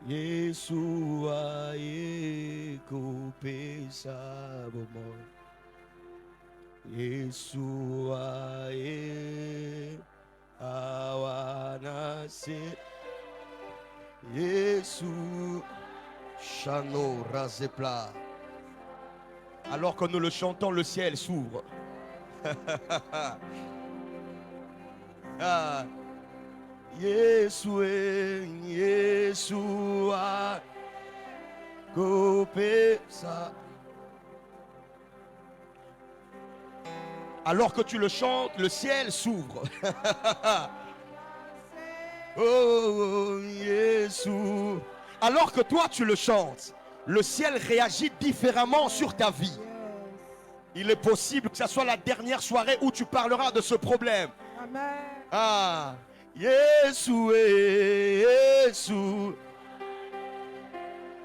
Yeshua ekupe sabomo. Yeshua awanase. Yesu Shano Razepla. Alors que nous le chantons, le ciel s'ouvre. Ah. Yeshua, Yeshua, Kopesa. Alors que tu le chantes, le ciel s'ouvre. Oh, Yeshua. Alors que toi tu le chantes, le ciel réagit différemment sur ta vie. Il est possible que ce soit la dernière soirée où tu parleras de ce problème. Amen. Ah, Yesu, Yesu,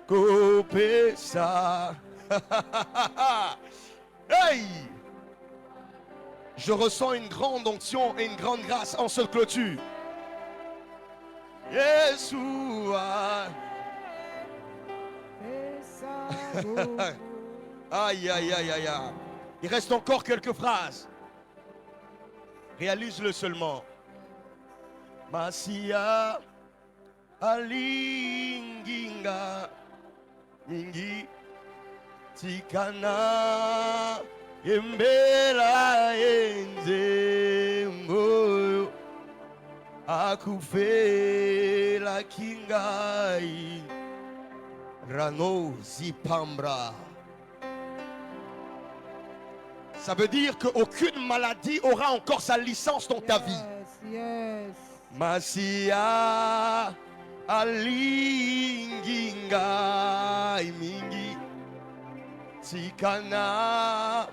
Kopesa. Hey! Je ressens une grande onction et une grande grâce en cette clôture. Yesu, aïe, aïe, aïe, aïe, aïe. Il reste encore quelques phrases. Réalise-le seulement. Masia alinginga ningi tikana embela enze moyo akufela kingai rano zipambra. Ça veut dire qu'aucune maladie aura encore sa licence dans ta vie. Yes. Masia alinginga imingi tikana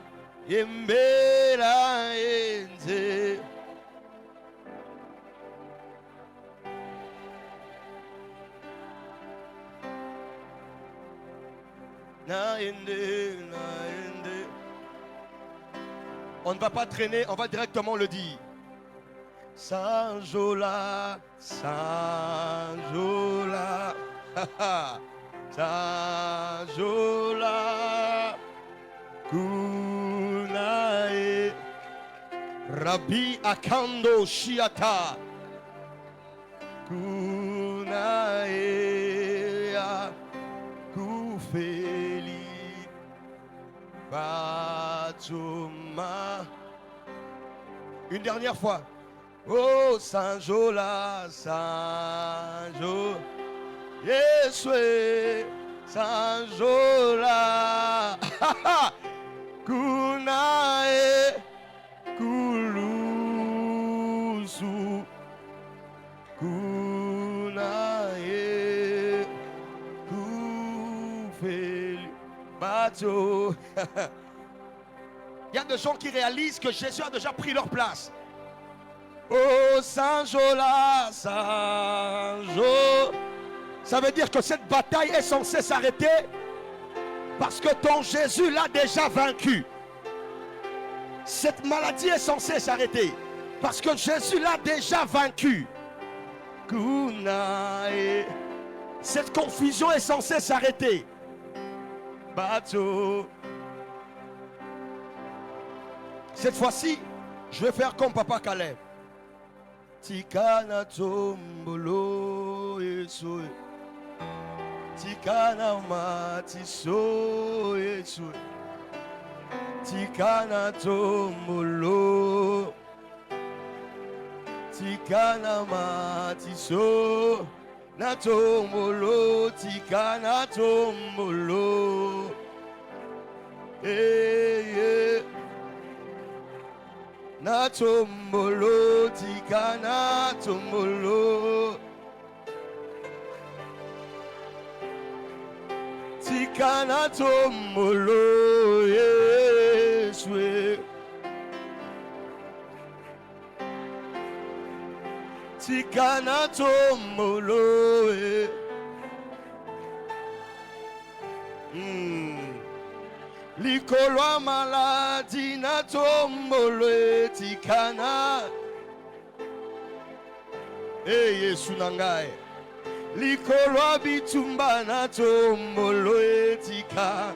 yembera enze. Naende, naende. On ne va pas traîner, on va directement le dire. Sanjola, Sanjola, Sanjola, Kunae, Rabbi Akando Shiata, Kunae, Kufeli, Fatuma. Une dernière fois. Oh, Sanjola, Sanjo, Yeswe, Sanjola, Kunae, Kulusu, Kunae, Kufeli, Bato. Il y a des gens qui réalisent que Jésus a déjà pris leur place. Oh, Sanjola, Sanjo. Ça veut dire que cette bataille est censée s'arrêter parce que ton Jésus l'a déjà vaincu. Cette maladie est censée s'arrêter parce que Jésus l'a déjà vaincu. Kunae. Cette confusion est censée s'arrêter. Bateau. Cette fois-ci, je vais faire comme Papa Caleb. Tikana tombolo Yesu, Tikana matiso Yesu, Tikana tombolo, Tikana matiso, na tombolo, Tikana tombolo, yeah. Na tombolo, tikana tombolo, tikana tombolo, Yeswe, tikana tombolo, Likolo maladi na tombolo tikana. Yesu nangai. Likolo bitumba na tombolo etika.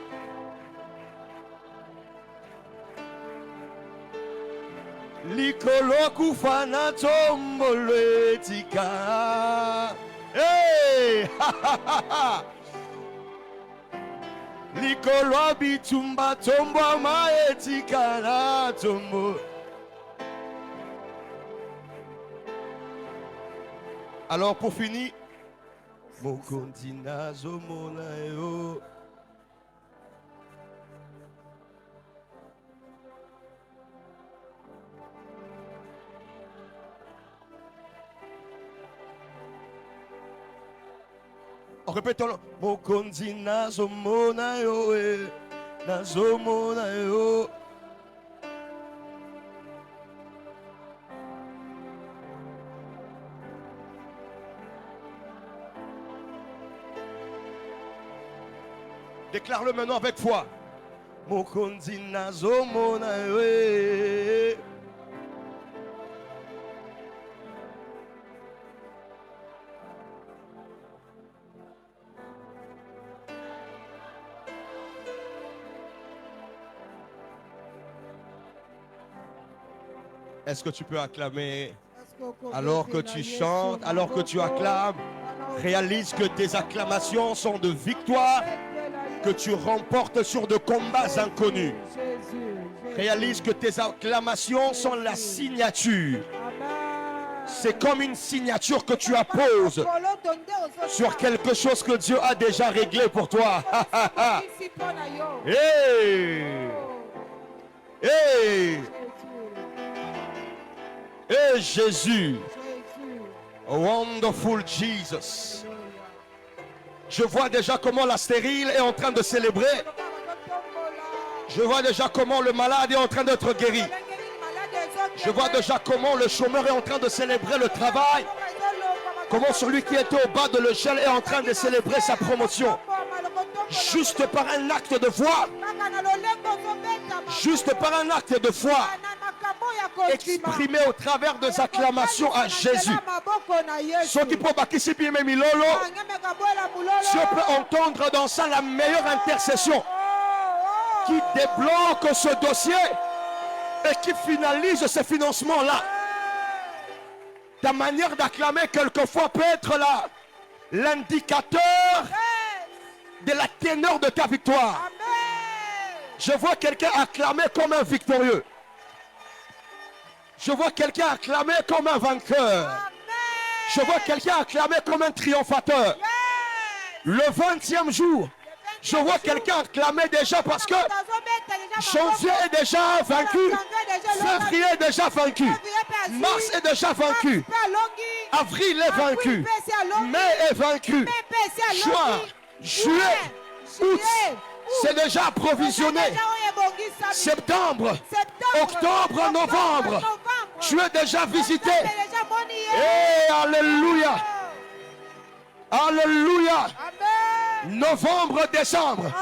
Likolo kufa na tombolo etika. Hey! Likolo bitumba tombo ma etika na tombo. Alors pour finir, Mokondi nazomona yo. Répétons-le. Mokondi nazomona yo, nazomona yo. Déclare-le maintenant avec foi. Mokondi nazomona yo. Est-ce que tu peux acclamer alors que tu chantes, alors que tu acclames? Réalise que tes acclamations sont de victoire, que tu remportes sur de combats inconnus. Réalise que tes acclamations sont la signature. C'est comme une signature que tu apposes sur quelque chose que Dieu a déjà réglé pour toi. Hey! Hey! Hey Jésus! Wonderful Jesus! Je vois déjà comment la stérile est en train de célébrer. Je vois déjà comment le malade est en train d'être guéri. Je vois déjà comment le chômeur est en train de célébrer le travail. Comment celui qui était au bas de l'échelle est en train de célébrer sa promotion. Juste par un acte de foi. Juste par un acte de foi. Exprimé au travers des acclamations à Jésus. Ceux qui peuvent Dieu peut entendre dans ça la meilleure intercession qui débloque ce dossier et qui finalise ce financement-là. Ta manière d'acclamer quelquefois peut être l'indicateur de la teneur de ta victoire. Je vois quelqu'un acclamer comme un victorieux. Je vois quelqu'un acclamer comme un vainqueur. Je vois quelqu'un acclamer comme un triomphateur. Le 20e jour, je vois quelqu'un acclamer déjà parce que janvier est déjà vaincu, février est déjà vaincu, mars est déjà vaincu, avril est vaincu, mai est vaincu, juin, juillet, août, c'est déjà approvisionné. Septembre, octobre, novembre, tu es déjà visité. Et alléluia. Alléluia. Novembre, décembre,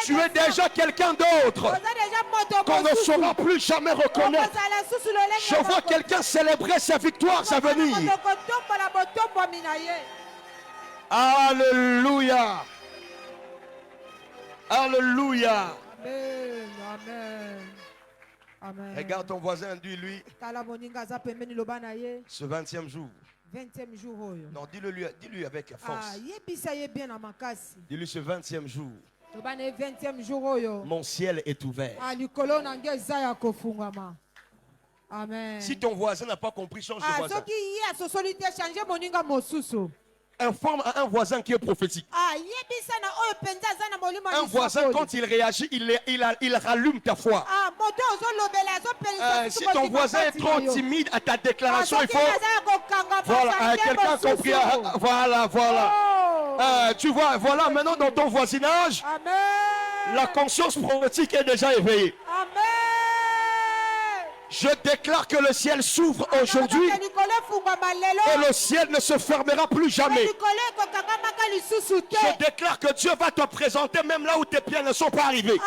tu es déjà quelqu'un d'autre qu'on ne saura plus jamais reconnaître. Je vois quelqu'un célébrer ses victoires à venir. Alléluia. Alléluia. Amen. Amen. Amen. Regarde ton voisin, dis-lui, ce 20e jour. 20e jour. Non, dis-lui avec force. Dis-lui ce 20e jour. 20e jour. Mon ciel est ouvert. Amen. Si ton voisin n'a pas compris, change de voisin. Informe à un voisin qui est prophétique. Un voisin, quand il réagit, il rallume ta foi. Si ton voisin est trop timide à ta déclaration, il faut... Voilà, quelqu'un a compris. Voilà. Tu vois, voilà, maintenant dans ton voisinage, la conscience prophétique est déjà éveillée. Je déclare que le ciel s'ouvre aujourd'hui et le ciel ne se fermera plus jamais. Je déclare que Dieu va te présenter même là où tes pieds ne sont pas arrivés.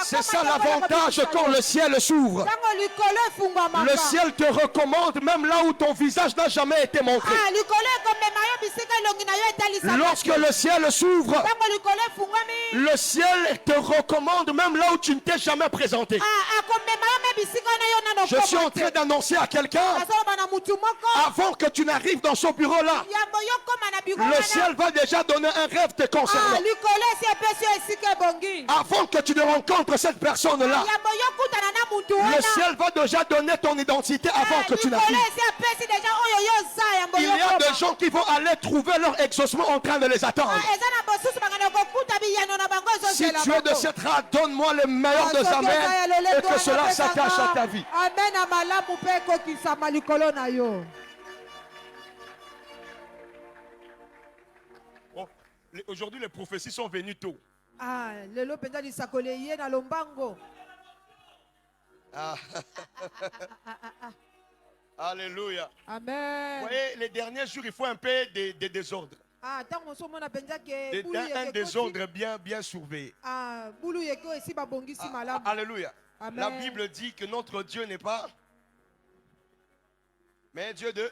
C'est ça l'avantage quand le ciel s'ouvre. Le ciel te recommande même là où ton visage n'a jamais été montré. Lorsque le ciel s'ouvre, le ciel te recommande même là où tu ne t'es jamais présenté. Je suis en train d'annoncer à quelqu'un, avant que tu n'arrives dans ce bureau-là, le ciel va déjà donner un rêve te concernant. Avant que tu ne rencontres cette personne-là, le ciel va déjà donner ton identité avant que tu n'arrives. Il y a des gens qui vont aller trouver leur exaucement en train de les attendre. Si tu es de cette race, donne-moi le meilleur de Amen et que cela s'attache à ta vie. Bon, aujourd'hui, les prophéties sont venues tôt. Ah. Alléluia. Amen. Vous voyez, les derniers jours, il faut un peu de désordre. Un désordre bien surveillé. Alléluia. Amen. La Bible dit que notre Dieu n'est pas, mais un Dieu de...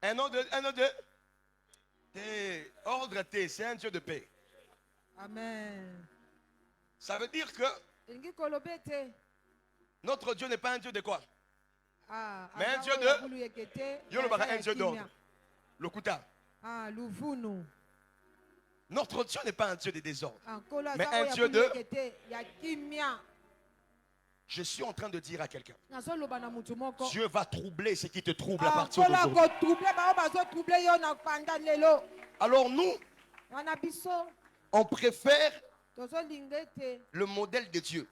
Un nom de... Ordre T, c'est un Dieu de paix. Amen. Ça veut dire que notre Dieu n'est pas un Dieu de quoi? Mais un Dieu de... un Dieu d'ordre. Le Kuta. Notre Dieu n'est pas un Dieu de désordre, mais un Dieu de... Je suis en train de dire à quelqu'un, Dieu va troubler ce qui te trouble à partir d'aujourd'hui. Alors nous, on préfère le modèle de Dieu.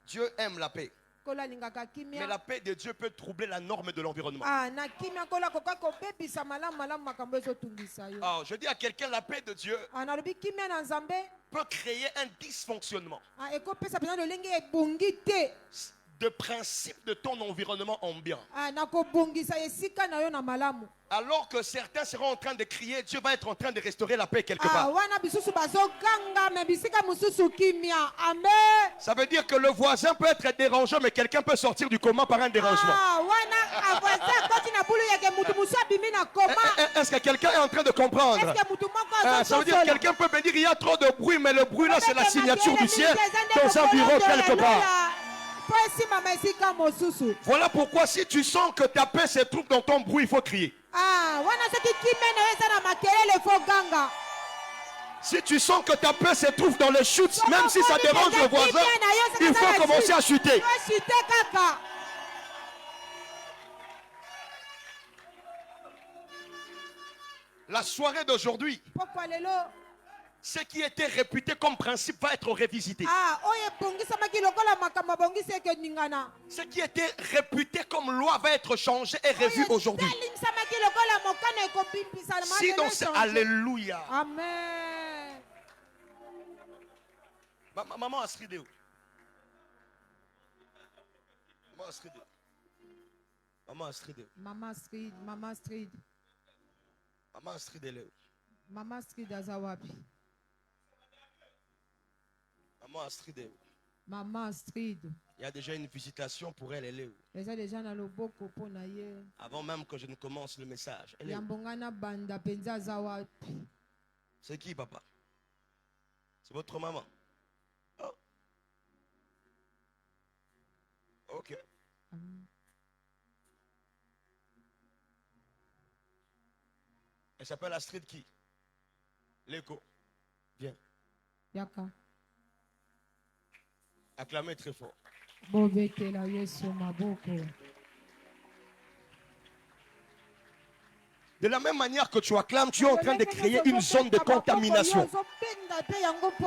Dieu aime la paix. Mais la paix de Dieu peut troubler la norme de l'environnement. Je dis à quelqu'un, la paix de Dieu peut créer un dysfonctionnement de principe de ton environnement ambiant. Alors que certains seront en train de crier, Dieu va être en train de restaurer la paix quelque part. Ça veut dire que le voisin peut être dérangeant, mais quelqu'un peut sortir du coma par un dérangement. Est-ce que quelqu'un est en train de comprendre? Ça veut dire que quelqu'un peut me dire, il y a trop de bruit, mais le bruit là, c'est la signature du ciel dans un bureau quelque part. Voilà pourquoi si tu sens que ta paix se trouve dans ton bruit, il faut crier. Si tu sens que ta paix se trouve dans les chutes, même si ça dérange le voisin, il faut commencer à chuter. La soirée d'aujourd'hui, ce qui était réputé comme principe va être révisité. Ce qui était réputé comme loi va être changé et revu aujourd'hui. Si donc c'est Alléluia. Amen. Maman Astrid. Maman Astrid. Maman Astrid. Maman Astrid. Maman Astrid. Maman Astrid. Maman Astrid Azawapi. Maman Astrid. Maman Astrid. Il y a déjà une visitation pour elle, elle est où? Avant même que je ne commence le message. Elle est où? C'est qui, papa? C'est votre maman? Oh. Ok. Elle s'appelle Astrid qui? L'écho. Viens. Yaka. Acclamez très fort. De la même manière que tu acclames, tu es en train de créer une zone de contamination.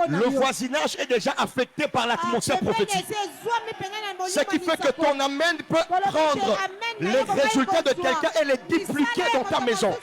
Le voisinage est déjà affecté par l'atmosphère prophétique. Ce qui fait que ton amène peut prendre les résultats de quelqu'un et les dupliquer dans ta maison.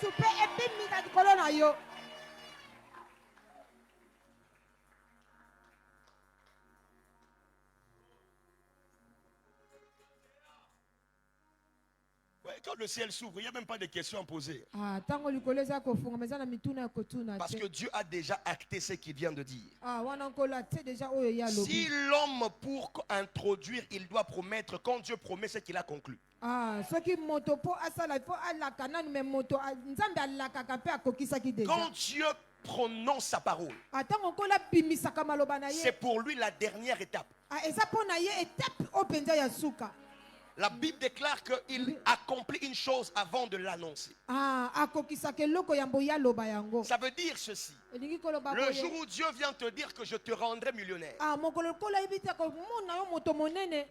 Quand le ciel s'ouvre, il n'y a même pas de questions à poser. Ah, tango likolo eza kofungama eza na mituna ya kotuna Parce te. que Dieu a déjà acté ce qu'il vient de dire. Ah, wana nkola te déjà oyo ya Si lobi. l'homme, pour introduire, il doit promettre, quand Dieu promet, c'est qu'il a conclu. Ah, soki moto po asala po alaka nanu me moto nzambe alakaka pe akokisaki déjà. Quand Dieu prononce sa parole, Atango nkola bimisaka maloba na c'est ye. pour lui la dernière étape. Ah, eza po na ye étape o penza ya suka. La Bible déclare qu'il accomplit une chose avant de l'annoncer. Ah, akokisaka eloko yambo ya loba yango. Ça veut dire ceci. Elingi koloba Le boye. jour où Dieu vient te dire que je te rendrai millionnaire, Ah, mokolo kola ibita ko mona yo moto monene.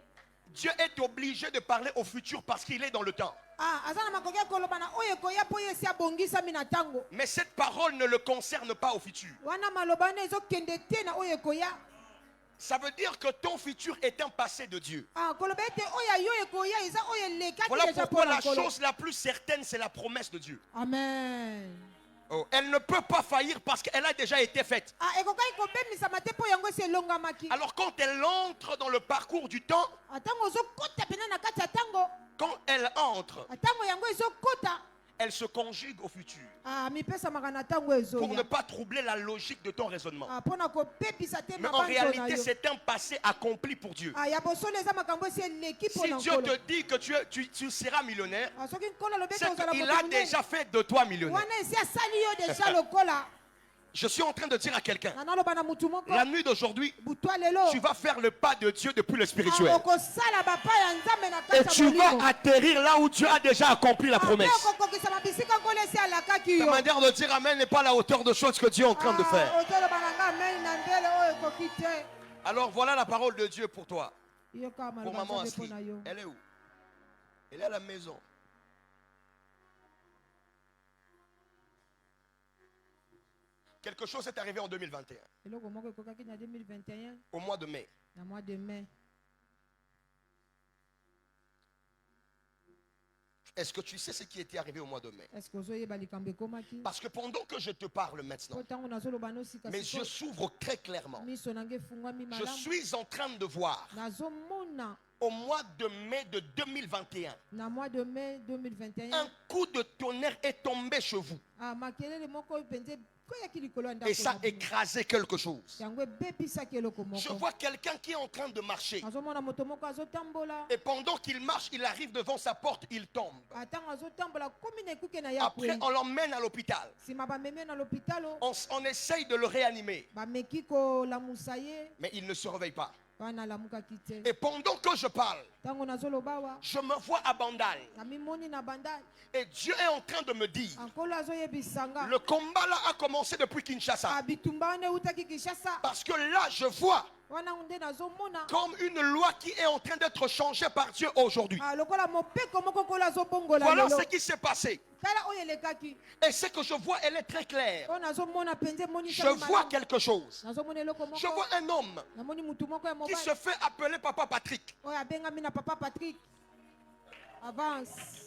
Dieu est obligé de parler au futur parce qu'il est dans le temps. Ah, azana makoki koloba na oyo koya po yesi abongisa mina tango. Mais cette parole ne le concerne pas au futur. Wana maloba ne ezokende te na oyo koya. Ça veut dire que ton futur est un passé de Dieu. Ah, koloba ete oya yo koya eza oyo lekaki Voilà déjà pourquoi pour la chose la plus certaine, c'est la promesse de Dieu. Amen. Oh, elle ne peut pas faillir parce qu'elle a déjà été faite. Ah, ekokai kobemisa mate po yango se longamaki. Alors quand elle entre dans le parcours du temps, Atango ozokota pena na kati ya tango. quand elle entre, Atango yango ezokota. elle se conjugue au futur Ah, mipesa makana tango ezo. pour ne pas troubler la logique de ton raisonnement. Ah, pona ko pepisa te Mais en mabanzo na réalité, yo. c'est un passé accompli pour Dieu. Ah, ya bosolo eza makambo esi eleki Si pona Dieu nkolo. te dit que tu seras millionnaire, Ah, soki nkolo alobeki c'est ozala qu'il moto a monene. déjà fait de toi millionnaire. Wana esi asali yo déjà lokola. Je suis en train de dire à quelqu'un, Nanaloba na mutu moko. la nuit d'aujourd'hui, Butwa lelo. tu vas faire le pas de Dieu depuis le spirituel. Ah, okosala bapa ya nzambe na Et kati ya tu vas molimo. atterrir là où Dieu a déjà accompli la Ah, promesse. pe okokokisa mabisika nkolo esi alakaki Ta yo. manière de dire Amen n'est pas à la hauteur de choses que Dieu est en train de faire. Ah, ozoloba na nga amen na ndele oyo ekoki te. Alors voilà la parole de Dieu pour toi. Yo kaka Pour maloba maman nzambe Astrid. mpona yo. Elle est où? Elle est à la maison. Quelque chose est arrivé en 2021, Eloko moko ekokaki na 2021 au mois de mai. na mois de mai. Est-ce que tu sais ce qui était arrivé au mois de mai? Est-ce que ozoyeba likambo ekomaki? Parce que pendant que je te parle maintenant, Po ntango nazoloba no sika mes yeux sikoyo, s'ouvrent très clairement. miso nange efungwami Je malamu. suis en train de voir Nazomona au mois de mai de 2021, na mois de mai 2021 un coup de tonnerre est tombé chez vous ah, makelele moko oyo mpenza ekoyaki likolo ya et ndako ça na a bino. écrasé quelque chose. yango ebebisaki eloko Je moko. vois quelqu'un qui est en train de marcher Nazomona moto moko azotambola. et pendant qu'il marche, il arrive devant sa porte, il tombe. Atango azotambola komi na ekuke na ya Après, kwei. on l'emmène à l'hôpital. Nsima bamemi na l'hôpitalo On essaye de le réanimer, bameki kolamusa ye mais il ne se réveille pas. wana alamukaki te. Et pendant que je parle, Ntango nazoloba awa je me vois à Bandal. namimoni na bandali Et Dieu est en train de me dire, ankolo azoyebisanga le combat là a commencé depuis Kinshasa. bitumba wana eutaki Kinshasa Parce que là, je vois wana nde nazomona comme une loi qui est en train d'être changée par Dieu aujourd'hui. lokola mopeko moko nkolo azobongola Voilà lelo. ce qui s'est passé. tala oyo elekaki Et ce que je vois, elle est très claire. oyo nazomona mpenza Je emonisami vois malamu. quelque chose. nazomona eloko Je moko vois un homme namoni mutu moko ya qui mobali se fait appeler Papa Patrick. oyo abengami na papa Patrick. Avance.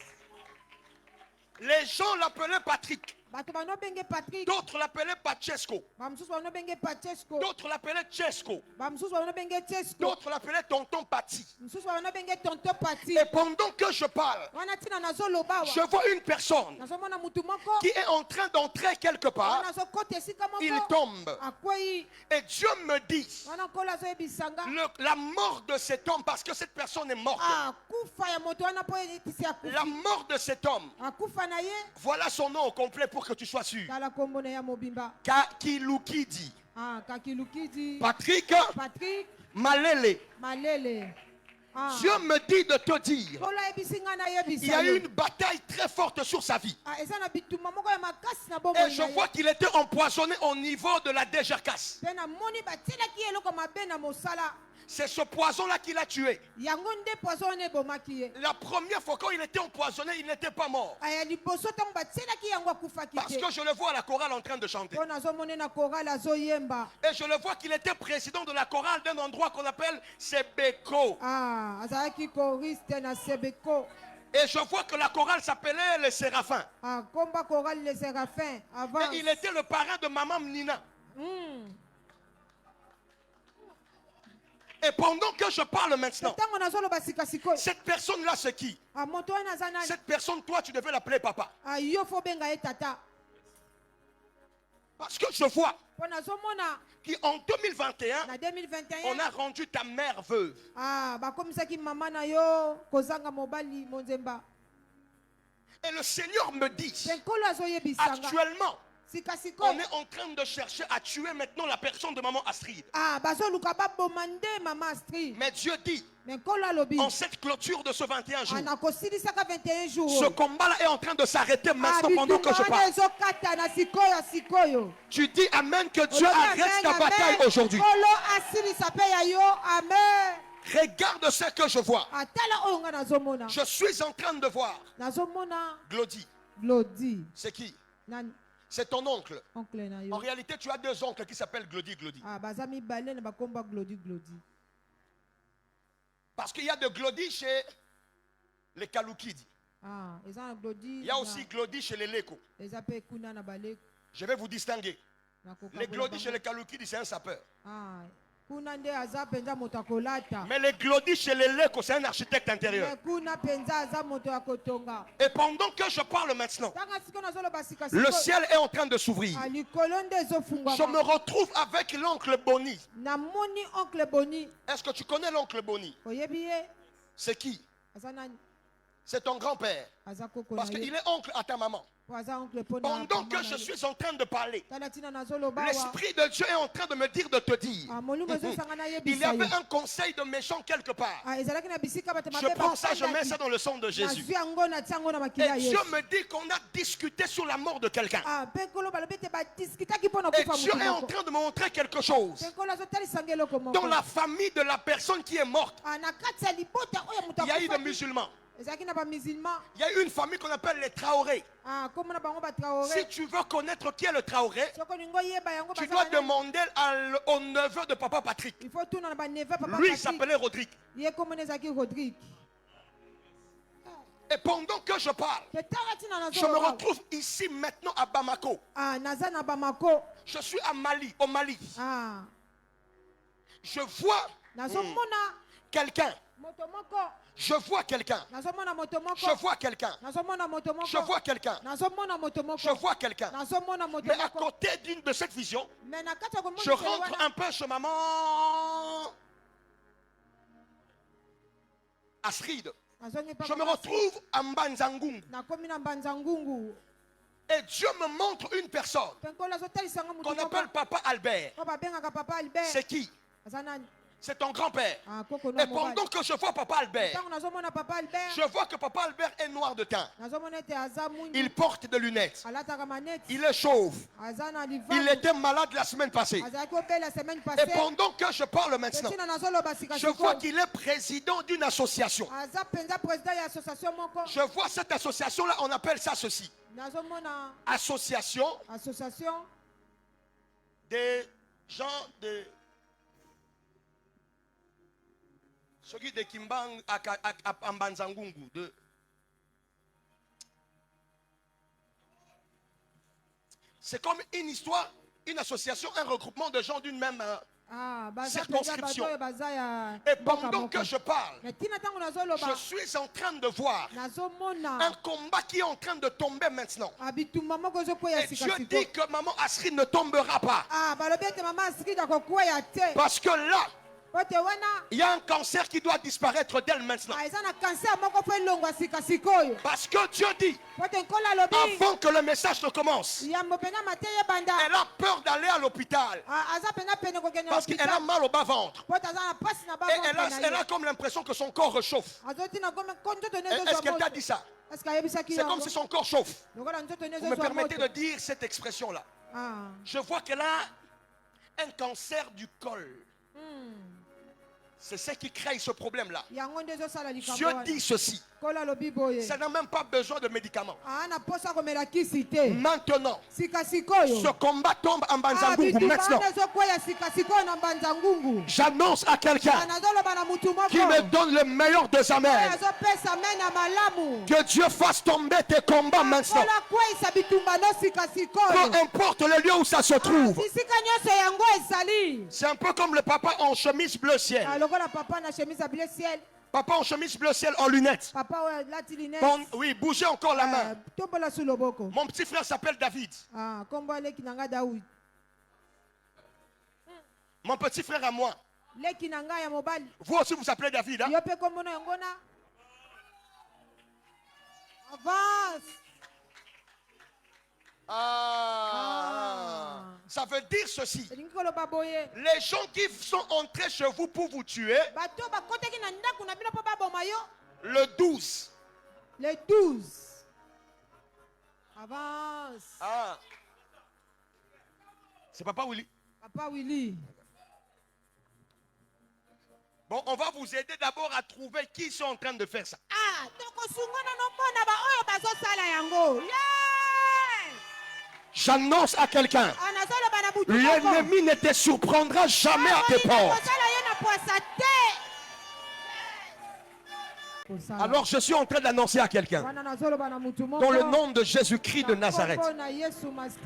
Les gens l'appelaient Patrick. bato banobenge Patrick. D'autres l'appelaient Pachesco. bamosusu banobenge Pachesco. D'autres l'appelaient Chesco. bamosusu banobenge Chesco. D'autres l'appelaient Tonton Pati. mosusu banobenge tonto Pati. Et pendant que je parle, wana ntina nazoloba awa je vois une personne nazomona mutu moko qui est en train d'entrer quelque part. wana azokota esika Il moko tombe. akwei Et Dieu me dit, wana nkolo azoyebisanga la mort de cet homme, parce que cette personne est morte. akufa ya moto wana mpo etisi akufi. La mort de cet homme, akufa na ye voilà son nom au complet pour que tu sois sûr. tala kombo na ya mobimba Kakilukidi. kakilukidi Patrick Patrick Malele. malele. Dieu me dit de te dire, nkolo ayebisi nga il y a eu nayebisa une bataille très forte sur sa vie. eza na bitumba moko ya makasi na Et bomoi je na ye vois qu'il était empoisonné au niveau de la dégercasse. mpe namoni batielaki eloko mabe na mosala C'est ce poison-là qui l'a tué. yango nde poison wana ebomaki ye. La première fois quand il était empoisonné, il n'était pas mort. aya liboso ntango batielaki yango akufaki Parce te que je le vois à la chorale en train de chanter. mpo nazomone na korale azoyemba Et je le vois qu'il était président de la chorale d'un endroit qu'on appelle Sebeko. azalaki choriste na sebeko Et je vois que la chorale s'appelait les Séraphins. komba korale les séraphins avant Et il était le parrain de maman Nina. Et pendant que je parle maintenant, ntango nazoloba sikasikoyo cette personne-là, c'est qui? moto wana aza nani Cette personne, toi, tu devais l'appeler papa. yo fo benga ye tata Parce que je vois mpo nazomona qu'en 2021, na on 2021 a rendu ta mère veuve. bakomisaki mama na yo kozanga mobali monzemba Et le Seigneur me dit, mpe nkolo azoyebisanga actuellement, on sikasikoyo est en train de chercher à tuer maintenant la personne de maman Astrid. bazoluka baboma nde mama Astrid Mais Dieu dit, me nkolo alobi en cette clôture de ce 21 jours, nakosidisaka 21 jours ce combat-là est en train de s'arrêter maintenant pendant que je wana parle. ezokatana sikoyo Tu dis Amen, que Dieu arrête ta bataille aujourd'hui. nkolo asilisa mpe ya yo amen Regarde ce que je vois. atala oyo nga nazomona Je suis en train de voir nazomona Glody. Glody C'est qui? nani C'est ton oncle. oncle na En yo réalité, tu as deux oncles qui s'appellent Glody. baza mibale na bakomba Glody Parce qu'il y a de Glody chez les Kaloukidi. eza na Glody Il y a aussi Glody chez les Leko. eza mpe kuna na baleko Je vais vous distinguer. nakoka Les kola Glody bango. chez les Kaloukidi, c'est un sapeur. kuna nde aza mpenza moto akolata Mais les Glody chez les Leko, c'est un architecte intérieur. me kuna mpenza aza moto ya kotonga Et pendant que je parle maintenant, ntanga siko nazoloba le sikasiko ciel est en train de s'ouvrir. likolo nde Je me ezofungwama retrouve avec l'oncle Boni. namoni oncle boni Est-ce que tu connais l'oncle Boni? oyebi ye C'est qui? aza nani C'est ton grand-père. aza koko na Parce ye qu'il est oncle à ta maman. po aza oncle mpo na Pendant mama que na je ye. suis en train de parler, tala ntina nazoloba awa l'Esprit de Dieu est en train de me dire de te dire. molimo ezosangana Il y yebisa yo avait un conseil de méchants quelque part. ezalaki na bisika bato Je prends ça, je mets ça dans le sang de Jésus. nazwi yango natia yango na makili ya Et Dieu yesu me dit qu'on a discuté sur la mort de quelqu'un. mpe nkolo balobi ete badiskitaki mpo na Et kufa Dieu motu est en moko train de me montrer quelque chose. mpe nkolo azotalisanga eloko Dans moko la famille de la personne qui est morte, na kati ya libota oyo moto il y a eu des akufaki musulmans. ezalaki na bamusulman Il y a eu une famille qu'on appelle les Traoré. kombo na bango Si batraoré tu veux connaître qui est le Traoré, soko olingi oyeba yango tu baza dois banani, demander au neveu de papa Patrick. il faut tuna na baneve papa Lui, il Patrick. s'appelait Rodrigue. ye kombo na ezalaki rodrigue Et pendant que je parle, mpe tala ntina je me retrouve ici maintenant à Bamako. naza na bamako Je suis à Mali, au Mali. Je vois nazomona quelqu'un. moto moko Je vois quelqu'un. nazomona moto moko Je vois quelqu'un. nazomona moto moko Je vois quelqu'un. nazomona moto Je moko vois quelqu'un. nazomona moto Mais à moko côté d'une de cette vision, mais na kati ya komona je rentre un peu chez maman Astrid. Je me retrouve à Mbanzangungu. nakomi na mbanza ngungu Et Dieu me montre une personne mpe nkolo azotalisanga motu qu'on moko appelle Papa Albert. po babengaka papa albert C'est qui? aza nani C'est ton grand-père. koko Et na mobali pendant que je vois Papa Albert, ntango nazomona papa albert je vois que Papa Albert est noir de teint. nazomona ete aza mwindu Il porte des lunettes. alataka maneti Il est chauve. aza na Il livamu était malade la semaine passée. azalaki obela semaine Et passée pendant que je parle maintenant, ntina nazoloba je vois sikasiko qu'il est président d'une association. aza mpenza président ya association moko Je vois cette association-là, on appelle ça ceci. nazomona Association association des gens de... Ceux qui de Kimbang à Mbanzangungu. C'est comme une histoire, une association, un regroupement de gens d'une même circonscription. Et pendant que je parle, je suis en train de voir un combat qui est en train de tomber maintenant. Et Dieu dit que maman Astrid ne tombera pas. Parce que là, il y a un cancer qui doit disparaître d'elle maintenant. Parce que Dieu dit, avant que le message ne commence, elle a peur d'aller à l'hôpital. Parce qu'elle a mal au bas-ventre. Et elle a comme l'impression que son corps réchauffe. Est-ce qu'elle t'a dit ça? C'est comme si son corps chauffe. Vous me permettez de dire cette expression-là. Je vois qu'elle a un cancer du col. C'est ce qui crée ce problème-là. Dieu dit ceci. Ça n'a même pas besoin de médicaments. Maintenant, ce combat tombe en Mbanzangungu. Maintenant, j'annonce à quelqu'un qui me donne le meilleur des amens. Que Dieu fasse tomber tes combats maintenant. Peu importe le lieu où ça se trouve. C'est un peu comme le papa en chemise bleu ciel. lokola papa na chemise à bleu ciel. Papa en chemise bleu ciel, en lunettes. Papa ouais, lati lunette. Oui, bougez encore la main. Tombola sous le boko. Mon petit frère s'appelle David. Ah, kombo leki nanga Daoud. Mon petit frère à moi. Leki nanga ya mobali. Vous aussi vous appelez David, hein? Yo pe kombo na yongona. Avance. Ça veut dire ceci. Elingi koloba boye. Les gens qui sont entrés chez vous pour vous tuer, Bato bakoteki na ndako na bino po baboma yo. le 12. Le 12. Avance. C'est Papa Willy. Papa Willy. Bon, on va vous aider d'abord à trouver qui sont en train de faire ça. Ah, toko sungana no mona ba oyo bazo sala yango. Yeah! J'annonce à quelqu'un, Anazolo bana butu. l'ennemi ne te surprendra jamais à tes portes. Alors je suis en train d'annoncer à quelqu'un, dans le nom de Jésus-Christ de Nazareth,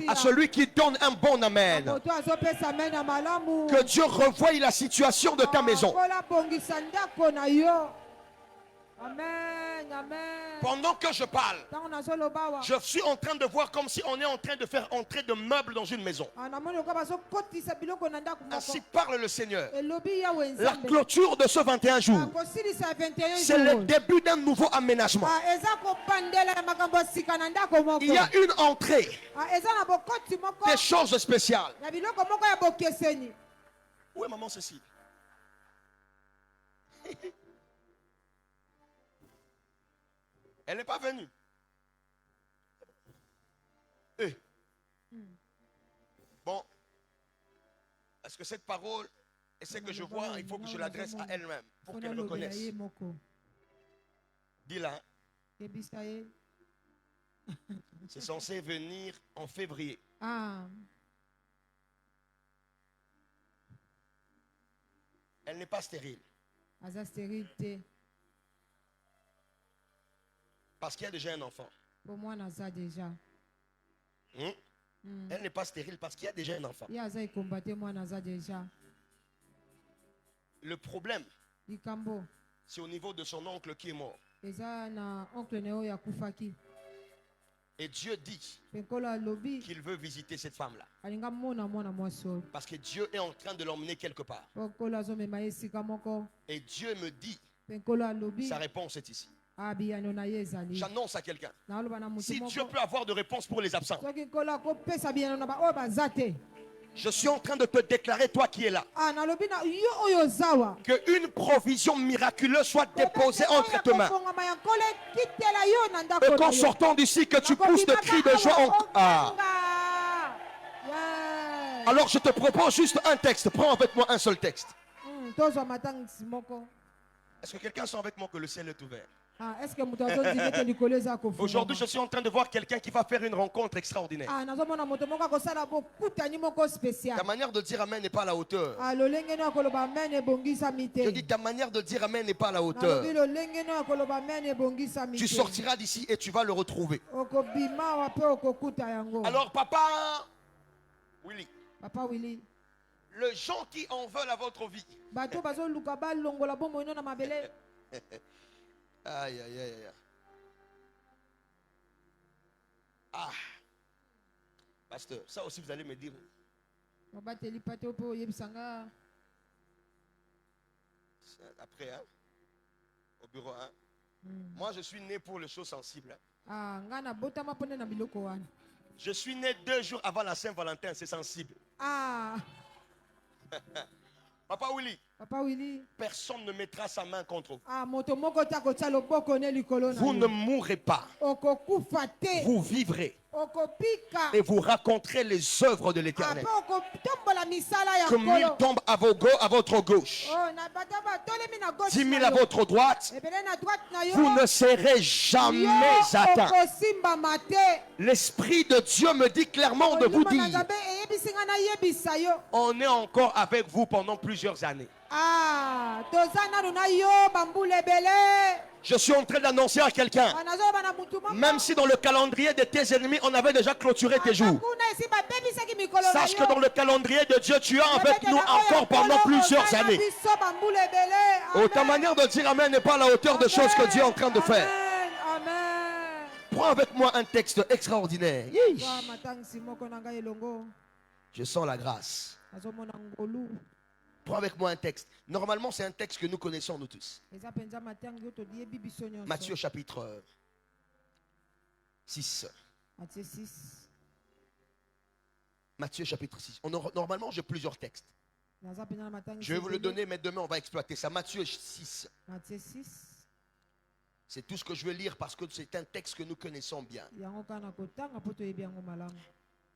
à celui qui donne un bon amen, que Dieu revoie la situation de ta maison. Amen, amen. Pendant que je parle, je suis en train de voir comme si on est en train de faire entrer de meubles dans une maison. Ainsi parle le Seigneur. La clôture de ce 21 jours, c'est le début d'un nouveau aménagement. Il y a une entrée, des choses spéciales. Où est maman Cécile? Elle n'est pas venue. Bon. Est-ce que cette parole et ce que je vois, il faut que je l'adresse à elle-même pour qu'elle reconnaisse. Dis-la. C'est censé venir en février. Elle n'est pas stérile. Parce qu'il y a déjà un enfant. Pour moi, ça déjà. Elle n'est pas stérile parce qu'il y a déjà un enfant. Le problème, c'est au niveau de son oncle qui est mort. Et Dieu dit qu'il veut visiter cette femme-là. Parce que Dieu est en train de l'emmener quelque part. Et Dieu me dit, sa réponse est ici. J'annonce à quelqu'un, si Dieu peut avoir de réponse pour les absents, je suis en train de te déclarer, toi qui es là, qu'une provision miraculeuse soit déposée entre tes mains. Et qu'en sortant d'ici, que tu pousses de cris de joie. Alors je te propose juste un texte. Prends avec moi un seul texte. Est-ce que quelqu'un sent avec moi que le ciel est ouvert? Aujourd'hui, je suis en train de voir quelqu'un qui va faire une rencontre extraordinaire. Ta manière de dire amen n'est pas à la hauteur. Je dis, ta manière de dire amen n'est pas à la hauteur. Tu sortiras d'ici et tu vas le retrouver. Alors, Papa Willy, les gens qui en veulent à votre vie, aïe, aïe, aïe. Ah. Pasteur, ça aussi vous allez me dire. Après, hein? Au bureau, hein? Moi, je suis né pour les choses sensibles. Je suis né 2 jours avant la Saint-Valentin, c'est sensible. Papa Willy, personne ne mettra sa main contre vous. Vous ne mourrez pas. Vous vivrez. Et vous raconterez les œuvres de l'Éternel. Que 1000 tombent à votre gauche, 10 000 à votre droite, vous ne serez jamais atteints. L'Esprit de Dieu me dit clairement de vous dire, on est encore avec vous pendant plusieurs années. Je suis en train d'annoncer à quelqu'un, même si dans le calendrier de tes ennemis, on avait déjà clôturé tes jours, sache que dans le calendrier de Dieu, tu es avec nous encore pendant plusieurs années. Oh, ta manière de dire Amen n'est pas à la hauteur de choses que Dieu est en train de faire. Prends avec moi un texte extraordinaire. Je sens la grâce. Prends avec moi un texte. Normalement, c'est un texte que nous connaissons nous tous. Matthieu chapitre 6. Matthieu chapitre 6. Normalement, j'ai plusieurs textes. Je vais vous le donner, mais demain, on va exploiter ça. Matthieu 6. C'est tout ce que je vais lire parce que c'est un texte que nous connaissons bien.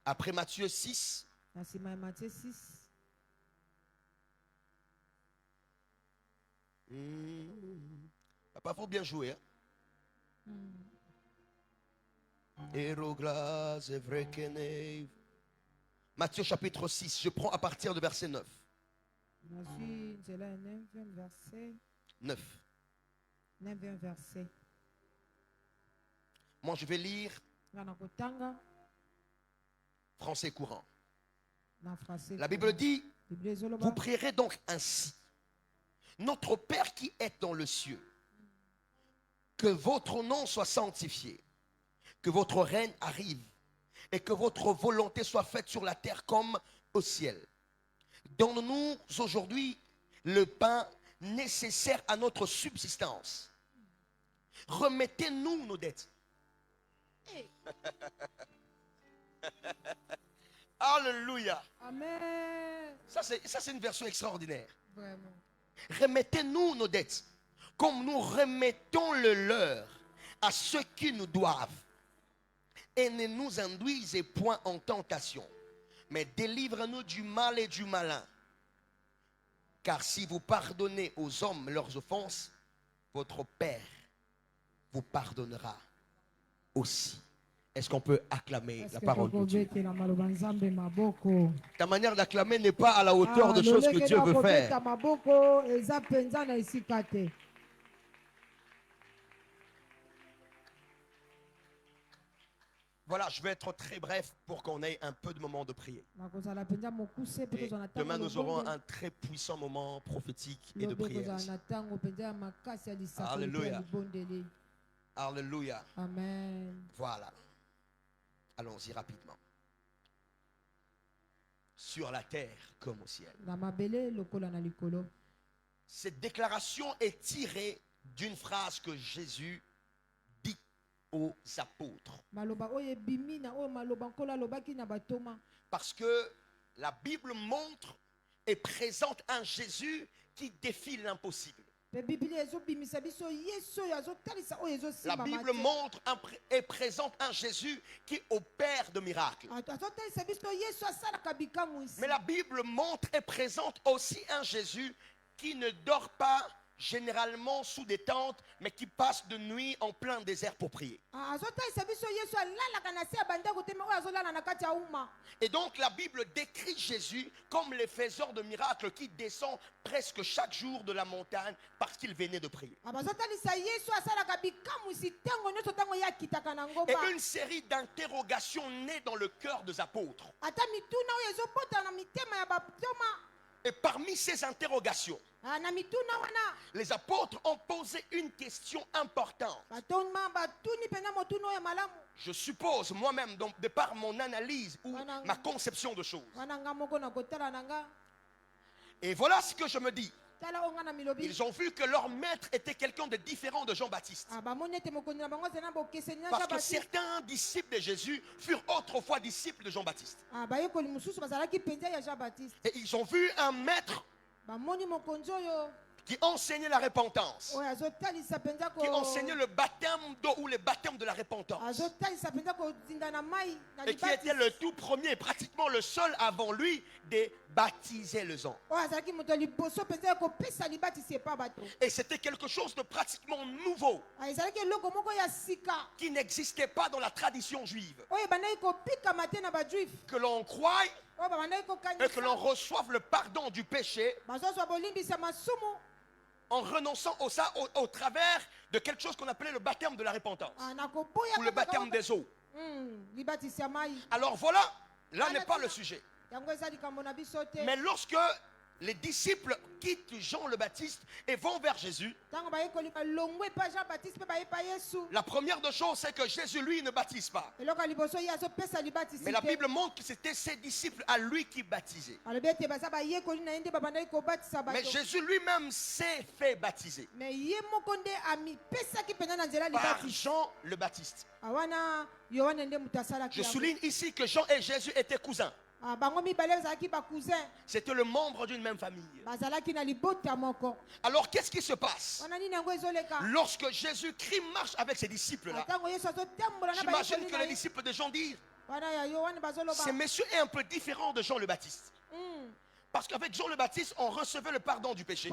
Après Matthieu 6, papa, faut bien jouer. Matthieu chapitre 6, je prends à partir de verset 9. 9. Moi, je vais lire français courant. La Bible dit, vous prierez donc ainsi. Notre Père qui est dans le cieux, que votre nom soit sanctifié, que votre règne arrive et que votre volonté soit faite sur la terre comme au ciel. Donne-nous aujourd'hui le pain nécessaire à notre subsistance. Remettez-nous nos dettes. Alléluia. Amen. Ça c'est une version extraordinaire. Vraiment. Remettez-nous nos dettes, comme nous remettons le leur à ceux qui nous doivent. Et ne nous induisez point en tentation, mais délivre-nous du mal et du malin. Car si vous pardonnez aux hommes leurs offenses, votre Père vous pardonnera aussi. Est-ce qu'on peut acclamer la parole de Dieu? Ta manière d'acclamer n'est pas à la hauteur de choses que Dieu veut faire. Voilà, je vais être très bref pour qu'on ait un peu de moment de prière. Et demain, nous aurons un très puissant moment prophétique et de prière. Alléluia. Alléluia. Amen. Voilà. Allons-y rapidement. Sur la terre comme au ciel. Cette déclaration est tirée d'une phrase que Jésus dit aux apôtres. Parce que la Bible montre et présente un Jésus qui défie l'impossible. La Bible montre et présente un Jésus qui opère de miracles. Mais la Bible montre et présente aussi un Jésus qui ne dort pas généralement sous des tentes, mais qui passe de nuit en plein désert pour prier. Et donc la Bible décrit Jésus comme le faiseur de miracles qui descend presque chaque jour de la montagne parce qu'il venait de prier. Et une série d'interrogations naît dans le cœur des apôtres. Et parmi ces interrogations, les apôtres ont posé une question importante. Je suppose moi-même, donc, de par mon analyse ou ma conception de choses. Et voilà ce que je me dis. Ils ont vu que leur maître était quelqu'un de différent de Jean-Baptiste. Parce que certains disciples de Jésus furent autrefois disciples de Jean-Baptiste. Et ils ont vu un maître qui enseignait la repentance, qui enseignait le baptême d'eau ou le baptême de la repentance, et qui était le tout premier, pratiquement le seul avant lui, de baptiser les gens. Et c'était quelque chose de pratiquement nouveau, qui n'existait pas dans la tradition juive. Que l'on croie et que l'on reçoive le pardon du péché en renonçant au travers de quelque chose qu'on appelait le baptême de la repentance ou le baptême des eaux. Alors voilà, là n'est pas le sujet. Mais lorsque les disciples quittent Jean le Baptiste et vont vers Jésus, la première des choses, c'est que Jésus, lui, ne baptise pas. Mais la Bible montre que c'était ses disciples à lui qui baptisaient. Mais Jésus lui-même s'est fait baptiser par Jean le Baptiste. Je souligne ici que Jean et Jésus étaient cousins. C'était le membre d'une même famille. Alors qu'est-ce qui se passe lorsque Jésus-Christ marche avec ses disciples-là? J'imagine que les disciples de Jean disent, ce monsieur est un peu différent de Jean le Baptiste. Parce qu'avec Jean le Baptiste, on recevait le pardon du péché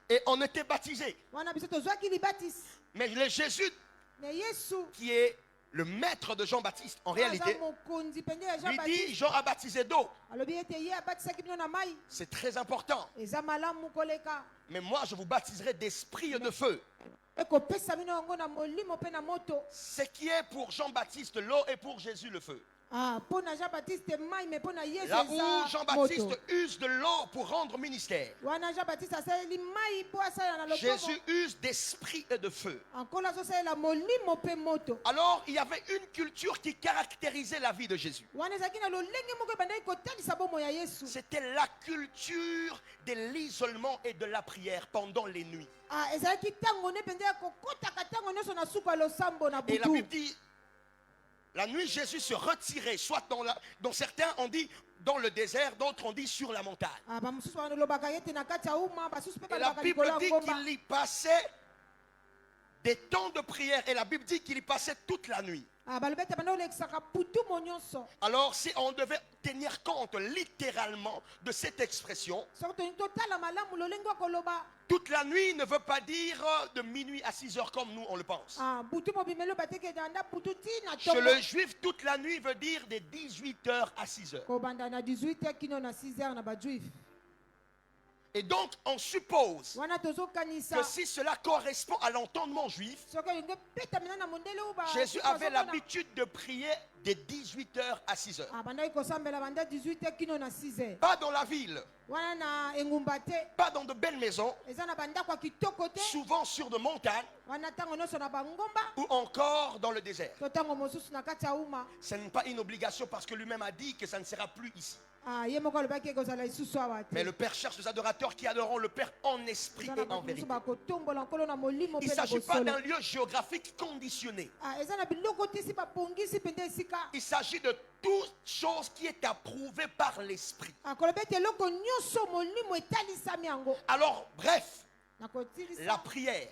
et on était baptisé. Mais le Jésus qui est le maître de Jean-Baptiste, en réalité, lui dit, Jean a baptisé d'eau. C'est très important. Mais moi, je vous baptiserai d'esprit et de feu. Ce qui est pour Jean-Baptiste l'eau et pour Jésus le feu. Là où Jean-Baptiste use de l'eau pour rendre ministère, Jésus use d'esprit et de feu. Alors il y avait une culture qui caractérisait la vie de Jésus. C'était la culture de l'isolement et de la prière pendant les nuits. Et la Bible dit, la nuit, Jésus se retirait, soit dans certains on dit dans le désert, d'autres on dit sur la montagne. Et la Bible dit qu'il y passait des temps de prière. Et la Bible dit qu'il y passait toute la nuit. Alors si on devait tenir compte littéralement de cette expression, toute la nuit ne veut pas dire de minuit à 6 heures comme nous on le pense. Chez le juif, toute la nuit veut dire de 18 heures à 6 heures. Et donc on suppose que si cela correspond à l'entendement juif, Jésus avait l'habitude de prier de 18 heures à 6 heures. Pas dans la ville, pas dans de belles maisons, souvent sur de montagnes ou encore dans le désert. Ce n'est pas une obligation parce que lui-même a dit que ça ne sera plus ici. Mais le Père cherche les adorateurs qui adoreront le Père en esprit et en vérité. Il ne s'agit pas d'un lieu géographique conditionné. Il s'agit de toute chose qui est approuvée par l'esprit. Alors bref, la prière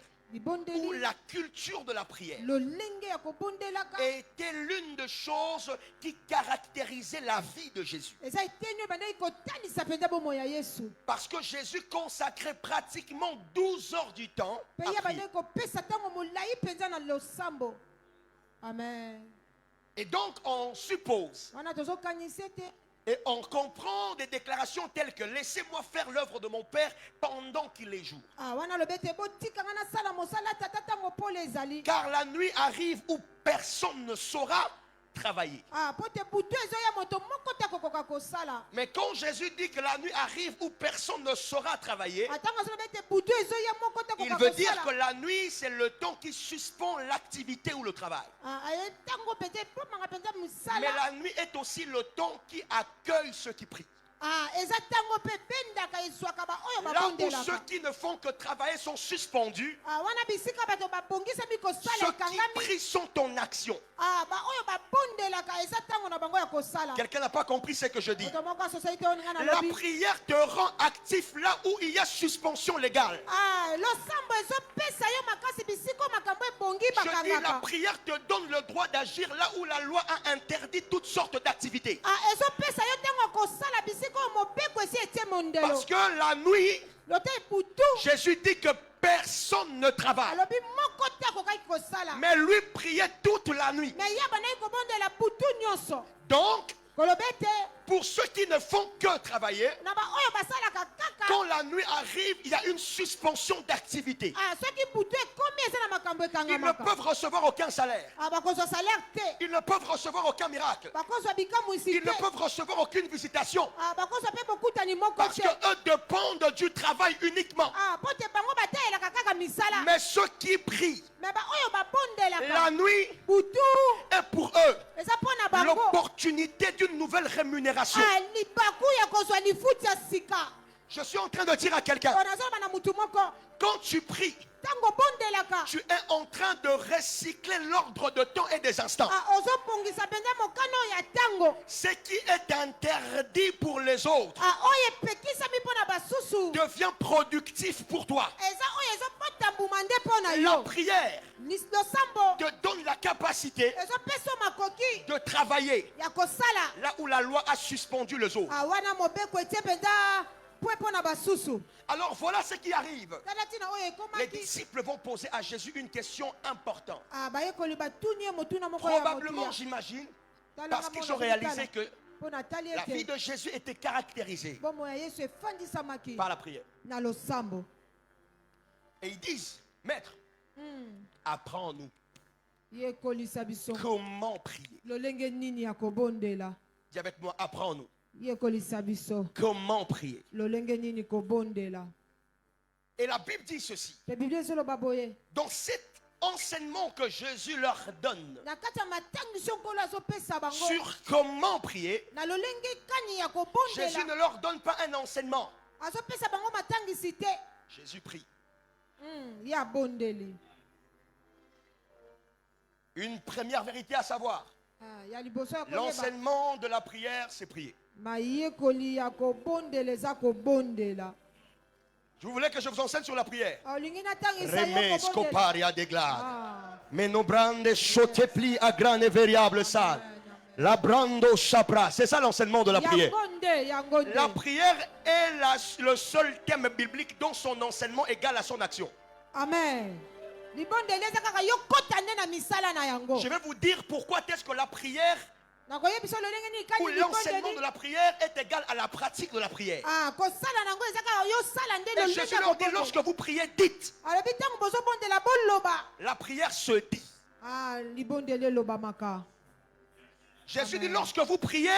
ou la culture de la prière était l'une des choses qui caractérisait la vie de Jésus. Parce que Jésus consacrait pratiquement 12 heures du temps à prier. Et donc on suppose et on comprend des déclarations telles que laissez-moi faire l'œuvre de mon Père pendant qu'il est jour. Car la nuit arrive où personne ne saura travailler. Mais quand Jésus dit que la nuit arrive où personne ne saura travailler, il veut dire que la nuit c'est le temps qui suspend l'activité ou le travail. Mais la nuit est aussi le temps qui accueille ceux qui prient. Là où ceux qui ne font que travailler sont suspendus, ceux qui prient sont en action. Quelqu'un n'a pas compris ce que je dis. La prière te rend actif là où il y a suspension légale. Je dis la prière te donne le droit d'agir là où la loi a interdit toutes sortes d'activités. Parce que la nuit, Jésus dit que personne ne travaille. Mais lui priait toute la nuit. Donc, pour ceux qui ne font que travailler, Quand la nuit arrive, il y a une suspension d'activité. Ils ne peuvent recevoir aucun salaire. Ils ne peuvent recevoir aucun miracle. Ils ne peuvent recevoir aucune visitation. Parce qu'eux dépendent du travail uniquement. Mais ceux qui prient la nuit est pour eux l'opportunité d'une nouvelle rémunération. Je suis en train de dire à quelqu'un, quand tu pries, tu es en train de recycler l'ordre de temps et des instants. Ce qui est interdit pour les autres devient productif pour toi. La prière te donne la capacité de travailler là où la loi a suspendu les autres. Alors voilà ce qui arrive. Les disciples vont poser à Jésus une question importante. Probablement, j'imagine, parce qu'ils ont réalisé que la vie de Jésus était caractérisée par la prière. Et ils disent, Maître, apprends-nous comment prier. Dis avec moi, apprends-nous comment prier. Et la Bible dit ceci. Dans cet enseignement que Jésus leur donne sur comment prier, Jésus ne leur donne pas un enseignement. Jésus prie. Une première vérité à savoir, l'enseignement de la prière, c'est prier. Je voulais que je vous enseigne sur la prière. Remes scoparia de glade. Mais nos brandes chotepli à grande et variable salle. La brando chapra. C'est ça l'enseignement de la prière. La prière est le seul thème biblique dont son enseignement égale à son action. Amen. Je vais vous dire pourquoi est-ce que la prière ou l'enseignement de la prière est égal à la pratique de la prière. Et Jésus leur dit, lorsque vous priez, dites. La prière se dit. Jésus dit, lorsque vous priez,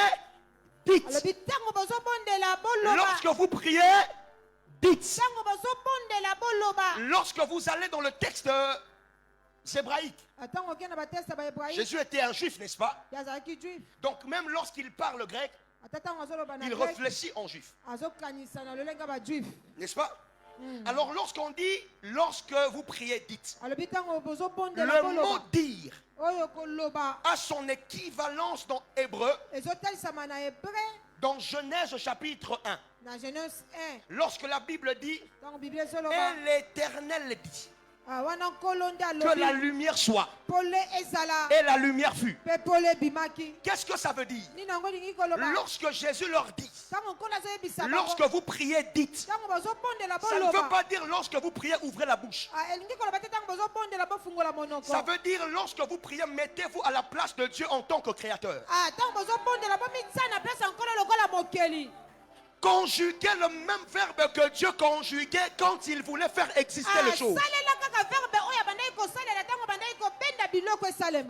dites. Lorsque vous priez, dites. Lorsque vous allez dans le texte hébraïque, Jésus était un juif, n'est-ce pas? Donc même lorsqu'il parle grec, il réfléchit en juif. N'est-ce pas? Alors lorsqu'on dit, lorsque vous priez, dites. Le mot dire a son équivalence dans hébreu, dans Genèse chapitre 1. Lorsque la Bible dit, et l'Éternel dit, que la lumière soit, et la lumière fut. Qu'est-ce que ça veut dire? Lorsque Jésus leur dit, lorsque vous priez, dites. Ça ne veut pas dire lorsque vous priez, ouvrez la bouche. Ça veut dire lorsque vous priez, mettez-vous à la place de Dieu en tant que créateur. Conjuguer le même verbe que Dieu conjuguait quand il voulait faire exister les choses.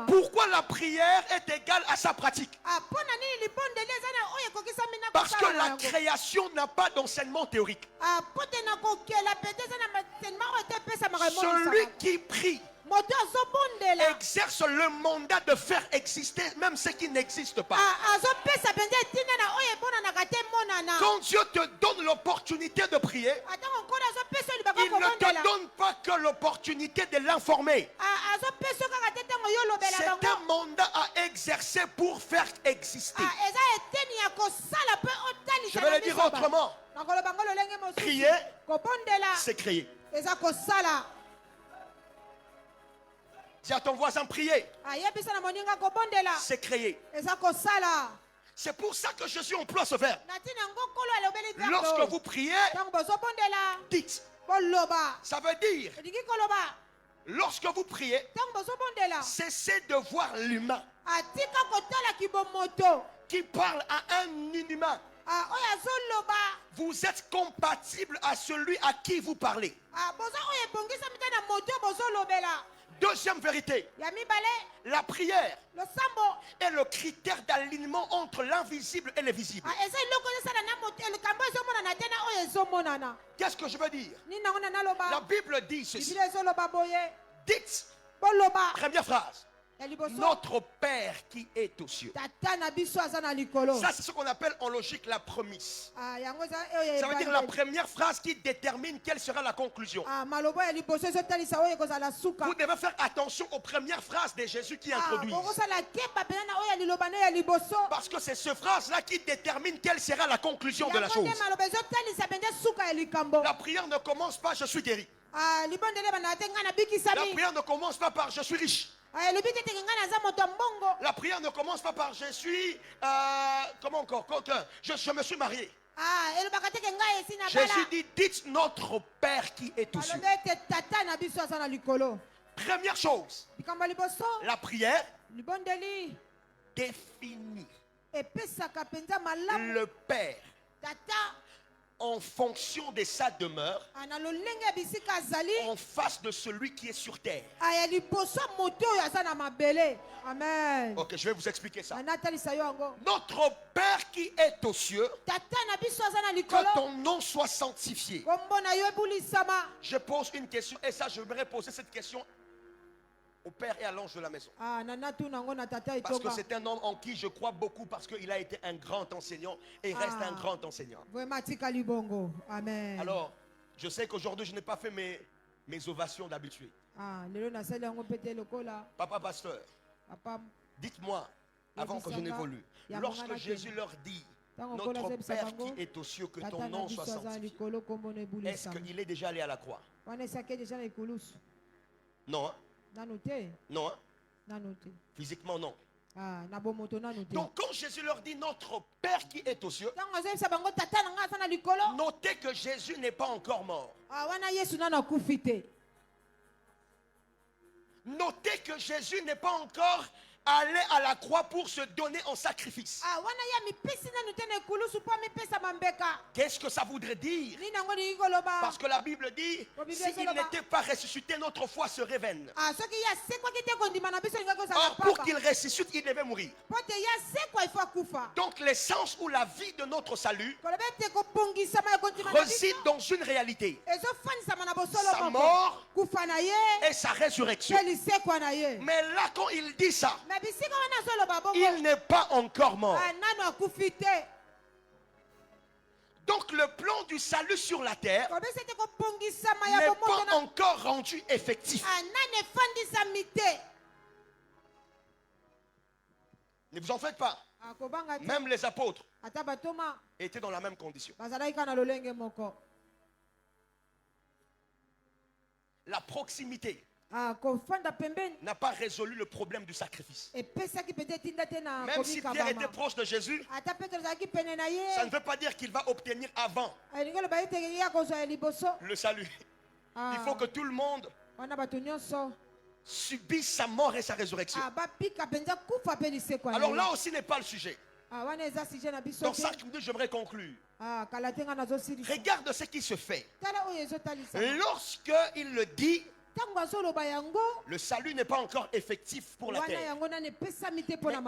Pourquoi la prière est égale à sa pratique? Parce que la création n'a pas d'enseignement théorique. Celui qui prie exerce le mandat de faire exister même ce qui n'existe pas. Quand Dieu te donne l'opportunité de prier, il ne te donne pas que l'opportunité de l'informer. C'est un mandat à exercer pour faire exister. Je vais le dire autrement. Prier, c'est créer. Si à ton voisin prier, c'est créer. C'est pour ça que Jésus emploie ce verbe. Lorsque vous priez, dites. Ça veut dire, lorsque vous priez, cessez de voir l'humain qui parle à un inhumain. vous êtes compatible à celui à qui vous parlez. Deuxième vérité, la prière est le critère d'alignement entre l'invisible et le visible. Qu'est-ce que je veux dire? La Bible dit ceci. Dites, première phrase, notre Père qui est aux cieux. Ça, c'est ce qu'on appelle en logique la prémisse. Ça veut dire la première phrase qui détermine quelle sera la conclusion. Vous devez faire attention aux premières phrases de Jésus qui introduisent. Parce que c'est ce phrase-là qui détermine quelle sera la conclusion de la chose. La prière ne commence pas « je suis guéri ». La prière ne commence pas par « je suis riche ». La prière ne commence pas par je suis comment encore je me suis marié. Jésus dit dites notre Père qui est aux cieux. Première chose, la prière définit le Père en fonction de sa demeure en face de celui qui est sur terre. Ok, je vais vous expliquer ça. Notre Père qui est aux cieux, que ton nom soit sanctifié. Je pose une question et ça, je voudrais poser cette question au père et à l'ange de la maison. Parce que c'est un homme en qui je crois beaucoup parce qu'il a été un grand enseignant et il reste un grand enseignant. Amen. Alors, je sais qu'aujourd'hui je n'ai pas fait mes ovations d'habitude. Papa pasteur, dites-moi, avant que je n'évolue, lorsque Jésus leur dit notre Père qui est aux cieux, que ton nom soit sanctifié, est-ce qu'il est déjà allé à la croix? Non, hein? Non, hein? Physiquement non. Donc quand Jésus leur dit notre Père qui est aux cieux, notez que Jésus n'est pas encore mort. Notez que Jésus n'est pas encore allé à la croix pour se donner en sacrifice. Qu'est-ce que ça voudrait dire? Parce que la Bible dit, s'il n'était pas ressuscité, notre foi serait vaine. Or, pour qu'il ressuscite, il devait mourir. Donc l'essence ou la vie de notre salut réside dans une réalité: sa mort et sa résurrection. Mais là, quand il dit ça, il n'est pas encore mort. Donc le plan du salut sur la terre n'est pas encore rendu effectif. Ne vous en faites pas. Même les apôtres étaient dans la même condition. La proximité n'a pas résolu le problème du sacrifice. Même si Pierre était proche de Jésus, ça ne veut pas dire qu'il va obtenir avant le salut. Il faut que tout le monde subisse sa mort et sa résurrection. Alors là aussi n'est pas le sujet. Donc ça, j'aimerais conclure. Regarde ce qui se fait. Lorsque il le dit, le salut n'est pas encore effectif pour la terre. Mais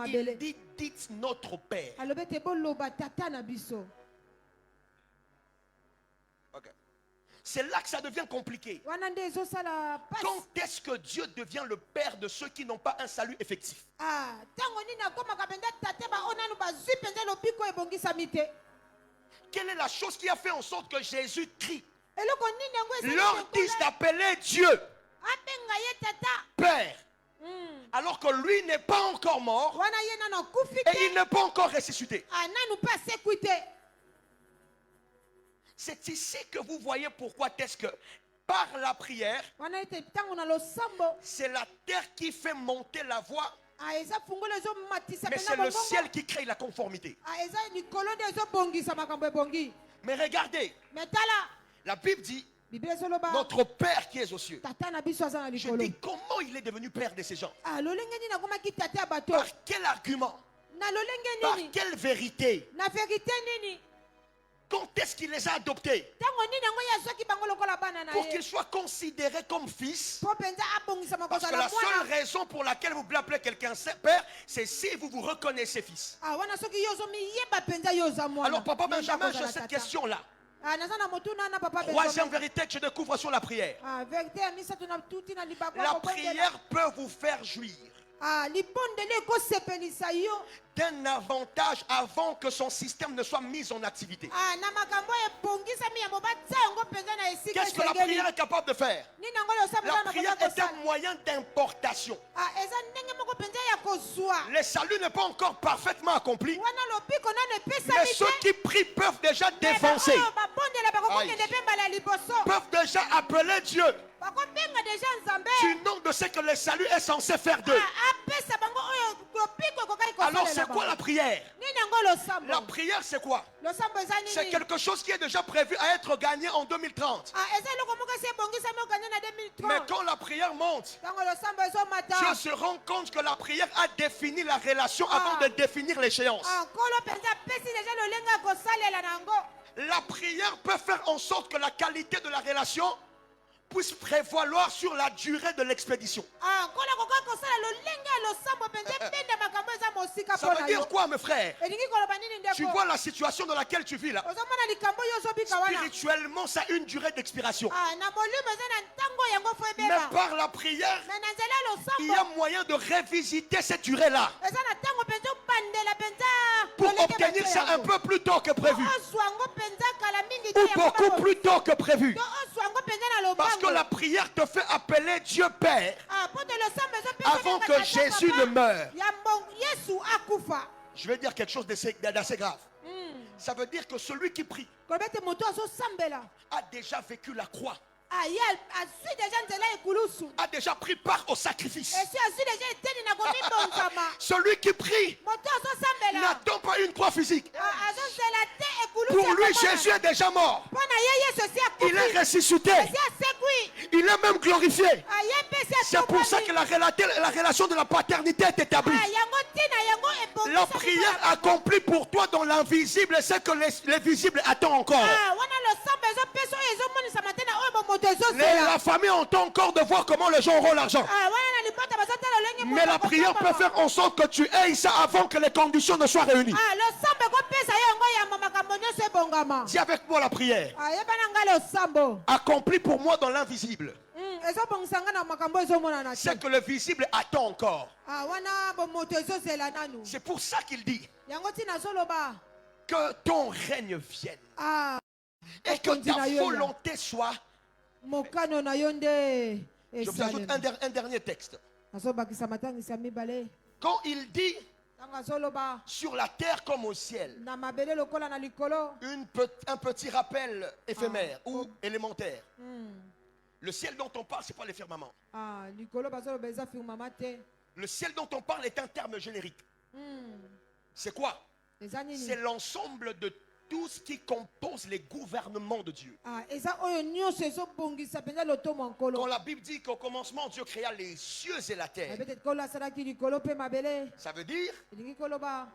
il dit, dites notre Père. Okay. C'est là que ça devient compliqué. Quand est-ce que Dieu devient le Père de ceux qui n'ont pas un salut effectif? Quelle est la chose qui a fait en sorte que Jésus crie, leur dise d'appeler Dieu Père, alors que lui n'est pas encore mort et il n'est pas encore ressuscité? C'est ici que vous voyez pourquoi est-ce que par la prière, c'est la terre qui fait monter la voix, mais c'est le ciel qui crée la conformité. Mais regardez, la Bible dit notre Père qui est aux cieux. Je dis, comment il est devenu Père de ces gens? Par quel argument? Par quelle vérité? Quand est-ce qu'il les a adoptés? ntango nini yango ye azwaki bango lokola bana na Pour ye qu'ils soient considérés comme fils. mpo mpenza abongisama Parce que kozala la seule mwana raison pour laquelle vous pouvez appeler quelqu'un père, c'est si vous vous reconnaissez fils. wana soki yo ozomiyeba mpenza yo oza mwana Alors Papa Yo nde Benjamin, akozala j'ai cette tata. question-là. Naza na motuna na papa Troisième Benjamin. vérité que je découvre sur la prière. Vérité ya misato na tuti na libakwa La kobondela. prière peut vous faire jouir libondeli ekosepelisa yo d'un avantage avant que son système ne soit mis en activité. na makambo ebongisami yango batia yango mpenza na esika Qu'est-ce que la prière est capable de faire? nini yango losambela La na prière koza est un kosala moyen d'importation. eza ndenge moko mpenza ya kozwa Le salut n'est pas encore parfaitement accompli, wana lobiko nano mais epesami ceux te qui prient peuvent déjà Mais défoncer, baoyo babondela bakokokende Aïe. mpe mbala ya liboso peuvent déjà appeler Dieu bakobenga deja nzambe du nom de ce que le salut est censé faire d'eux. apesa bango oyo lobiko ekokai Alors kosalela c'est quoi la bango prière? nini yango losambo La prière c'est quoi? losambo eza C'est nini quelque chose qui est déjà prévu à être gagné en 2030. eza eloko moko esi ebongisami okanye na Mais 2030 quand la prière monte, ntango losambo ezomata Dieu se rend compte que la prière a défini la relation avant de définir l'échéance. nkolo mpenza apesi deja lolenge ya kosalela na yango La prière peut faire en sorte que la qualité de la relation puisse prévaloir sur la durée de l'expédition. nkolo akokai kosala lolenge ya losambo mpenza ebende makambo eza mosika Ça mpo veut na dire yo quoi, mes frères? elingi koloba nini Tu ndeko vois la situation dans laquelle tu vis là. ozomona likambo oyo ozobika wana Spirituellement, ça a une durée d'expiration. na molimo eza na ntango yango fo Mais ebeba par la prière, me na nzela ya il y a losambo moyen de révisiter cette durée-là eza na ntango mpenza obandela mpenza pour lolenge obtenir bato ça un yango. peu plus tôt que prévu ozwa yango mpenza kala mingi te ou yango beaucoup bako- plus tôt que prévu. to ozwa yango mpenza na Parce que lobango la prière te fait appeler Dieu Père mpo te losambo ezopesa avant kaka que tata Jésus papa ne meure. ya yesu akufa Je vais dire quelque chose d'assez grave. Ça veut dire que celui qui prie koloba ete moto azosambela a déjà vécu la croix, ye azwi deja nzela ekulusu a déjà pris part au sacrifice. esi azwi deja eteni na komibonzama Celui qui prie moto azosambela n'attend pas une croix physique. azozela te ekulusu Pour lui, Jésus est déjà mort. mpo na ye yesu esi Il est akufi ressuscité. esi asekwi Il est même glorifié. ye mpe esi C'est pour ça que la relation de la paternité est établie. yango ntina yango La prière accomplie pour toi dans l'invisible et ce que les visibles attendent encore. wana losambo ezopesa oyo ezomonisama te na oyo bomoto La famille entend encore de voir comment les gens auront l'argent. wana na libota bazotala olenge Mais la prière peut faire en sorte que tu aies ça avant que les conditions ne soient réunies. losambo ekopesa yo yango yamba makambo nyonso ebongama Dis avec moi la prière. yebana nga losambo Accomplie pour moi dans l'invisible. ezobongisa nga na makambo ezomonana te C'est que le visible attend encore. wana bomoto ezozela nanu C'est pour ça qu'il dit yango ntina azoloba que ton règne vienne et que okonzi na ta yo ya. volonté soit. mokano na yo nde Je vous ajoute un dernier texte. azobakisa matangisi ya mibale Quand il dit ntango azoloba sur la terre comme au ciel, na mabele lokola na likolo un petit rappel éphémère ou élémentaire. Le ciel dont on parle, ce n'est pas les firmaments. likolo bazoloba eza firmama te Le ciel dont on parle est un terme générique. C'est quoi? eza nini C'est l'ensemble de tout ce qui compose les gouvernements de Dieu. eza oyo nyonso ezobongisa mpenza lotomo ya Quand nkolo la Bible dit qu'au commencement, Dieu créa les cieux et la terre, abete nkolo asalaki likolo mpe mabele ça veut dire elingi koloba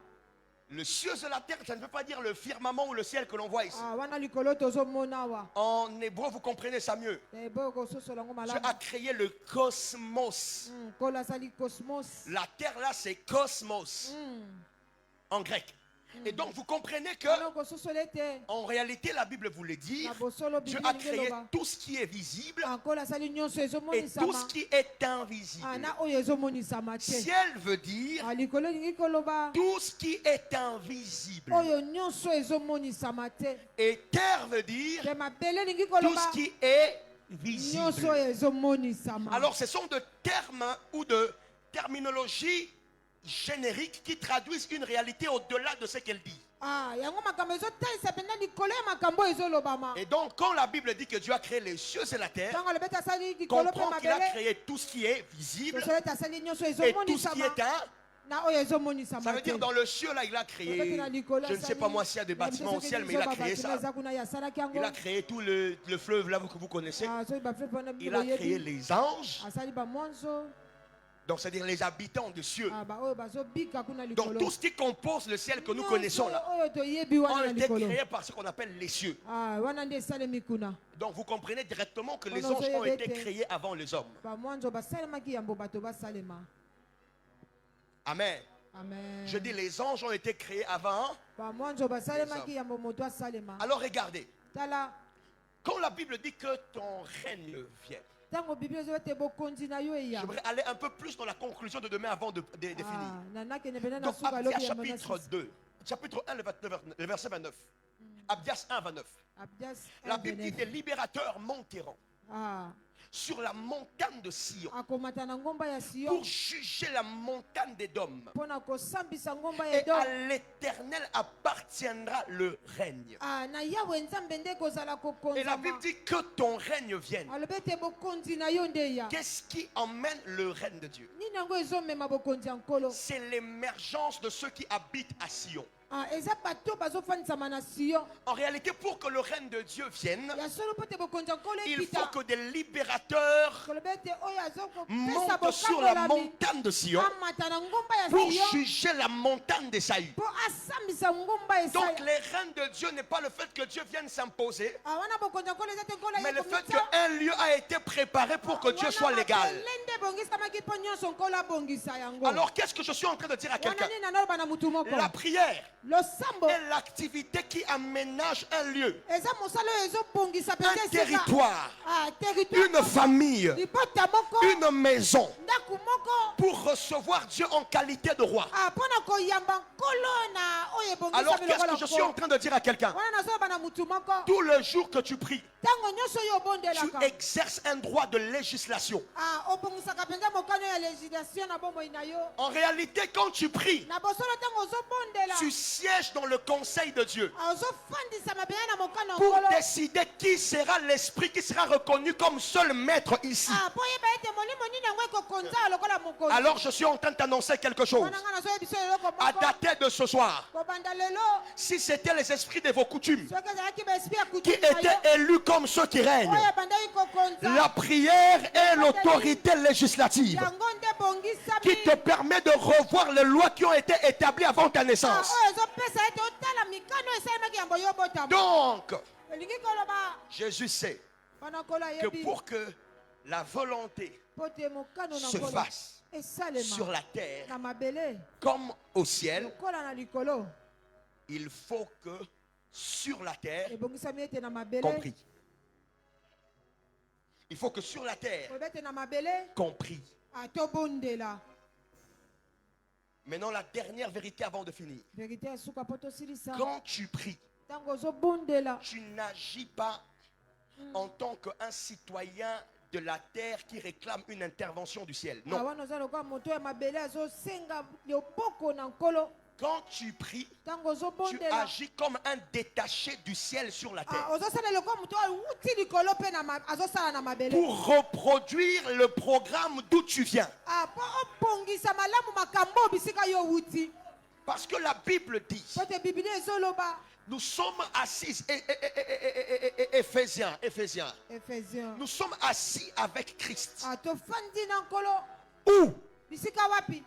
le cieux et la terre, ça ne veut pas dire le firmament ou le ciel que l'on voit ici. wana likolo tozomona awa En hébreu, vous comprenez ça mieux. boyo kososola yango Dieu malamu a créé le cosmos. nkolo asali cosmos La terre là, c'est cosmos en grec. Et donc vous comprenez que wana kososola ete en réalité la Bible voulait dire na bosolo Dieu bibili a elingi créé eloba tout ce qui est visible nkolo asali nyonso et tout ezomonisama ce qui est invisible. na oyo ezomonisama te Ciel veut dire likolo elingi koloba tout ce qui est invisible. oyo nyonso ezomonisama te Et terre veut dire mpe mabele elingi tout koloba ce qui est nyonso visible. oyo ezomonisama Alors ce sont de termes ou de terminologie générique qui traduisent une réalité au-delà de ce qu'elle dit. yango makambo ezotalisa mpenza likolo ya makambo oyo ezolobama Et donc quand la Bible dit que Dieu a créé les cieux et la terre, ntango alobeti asali likolo mpe comprends qu'il a mabele créé tout ce qui est visible tosolo ete asali nyonso et tout ce qui ezomonisama est un. na oyo ezomonisama Ça veut dire te dans le ciel là, il a créé, je ne sais pas moi s'il y a des bâtiments au ciel, mais il a créé ça. eza kuna ye asalaki yango Il a créé tout le fleuve là que vous connaissez. soki bafle mpona Il a créé les anges. asali bamwanzo Donc c'est-à-dire les habitants des cieux. Oyo bazobika kuna Donc likolo. tout ce qui compose le ciel que nous connaissons là, Oyo toyebi ont wana na été likolo. créés par ce qu'on appelle les cieux. Wana nde esalemi kuna. Donc vous comprenez directement que les Ono anges ont zoyeba été ete créés avant les hommes. bamwanzo basalemaki yambo bato basalema. Amen. Amen. Je dis les anges ont été créés avant. Bamwanzo basalemaki yambo moto asalema. Alors regardez, Tala quand la Bible dit que ton règne vient, tango Bible ezote bokonzi na yo eya. j'aimerais aller un peu plus dans la conclusion de demain avant de finir. Nanake ne bena na Donc suka Abdias lobi ya mona chapitre sisi. 2, chapitre 1, le verset 29. Abdias 1, 29. Abdias La Bible dit 1:29. des libérateurs monteront sur la montagne de Sion akomata na ngomba ya Sion pour juger la montagne d'Édom. pona kosambisa ngomba ya Et à Edom. l'Éternel appartiendra le règne. Na yawe nzambe nde kozala Et la Bible kokonzama. dit que ton règne vienne. Alobi ete bokonzi na yo nde ya. Qu'est-ce qui emmène le règne de Dieu? Nini yango ezomema bokonzi ya nkolo. C'est l'émergence de ceux qui habitent à Sion. Eza bato bazofandisama na Sion. En réalité, pour que le règne de Dieu vienne, Ya solo po te bokonzi ya nkolo il faut epita. que des libérateurs Kolobi ete oyo azokopesa montent sur la bokamolami. montagne de Sion Amata na ngomba ya pour Sion. juger la montagne d'Esaü. Po asambisa ngomba ya Donc Esaïe. le règne de Dieu n'est pas le fait que Dieu vienne s'imposer, Wana bokonzi ya nkolo eza te nkolo mais ya le fait komita. qu'un lieu a été préparé pour que Dieu soit légal. Lende bongisamaki po nyonso nkolo abongisa yango. Alors qu'est-ce que je suis en train de dire à quelqu'un? Wana nini analoba na mutu moko. La prière Losambo est l'activité qui aménage un lieu, eza mosala oyo ezobongisa penza un esika. territoire, Territoire une famille, libota moko une maison ndaku moko pour recevoir Dieu en qualité de roi. mpona koyamba nkolo na oyo ebongisa Alors qu'est-ce biloko que je suis en train de dire à quelqu'un? wana nazoyoba na mutu moko Tout le jour que tu pries, ntango nyonso oyo tu obondelaka exerces un droit de législation. obongisaka penza mokano ya législation na bomoi na yo. En réalité, quand tu pries, Na bosolo ntango ozobondela tu sièges dans le conseil de Dieu ozofandisama penza na mokano ya pour nkolo décider qui sera l'esprit qui sera reconnu comme seul maître ici. po oyeba ete molimo nini yango ekokonza lokola mokonzi. Alors je suis en train de t'annoncer quelque chose. wana nga nazoya biso eloko À moko dater de ce soir, kobanda lelo si c'était les esprits de vos coutumes soki ezalaki baesprit ya qui kutu na yo étaient élus comme ceux qui règnent, oyo ebandaki kokonza la prière est l'autorité législative yango nde bongisami qui te permet de revoir les lois qui ont été établies avant ta naissance. oyo ezopesa ete otala mikano esalemaki yango yo botama. Donc, elingi koloba Jésus sait wana nkolo que ayebi pour que la volonté po te mokano na se nkolo fasse sur esalema la terre na mabele comme au ciel, lokola na likolo il faut que sur la terre, ebongisami ete na mabele compris. Il faut que sur la terre, koyeba ete na mabele compris. tobondela. Maintenant, la dernière vérité avant de finir. verité ya suka po tosilisa Quand tu pries, ntango ozobondela tu n'agis pas en tant qu'un citoyen de la terre qui réclame une intervention du ciel. Non. wana oza lokola moto ya mabele azosenga loboko na nkolo. Quand tu pries, ntango tu ozobondela agis comme un détaché du ciel sur la terre ozosala lokola moto awuti likolo mpe azosala na mabele pour reproduire le programme d'où tu viens. po obongisa malamu makambo bisika yo wuti. Parce que la Bible dit, po te biblia ezoloba nous sommes assis, Éphésiens, Ephésiens nous sommes assis avec Christ. tofandi na nkolo Où? bisika wapi?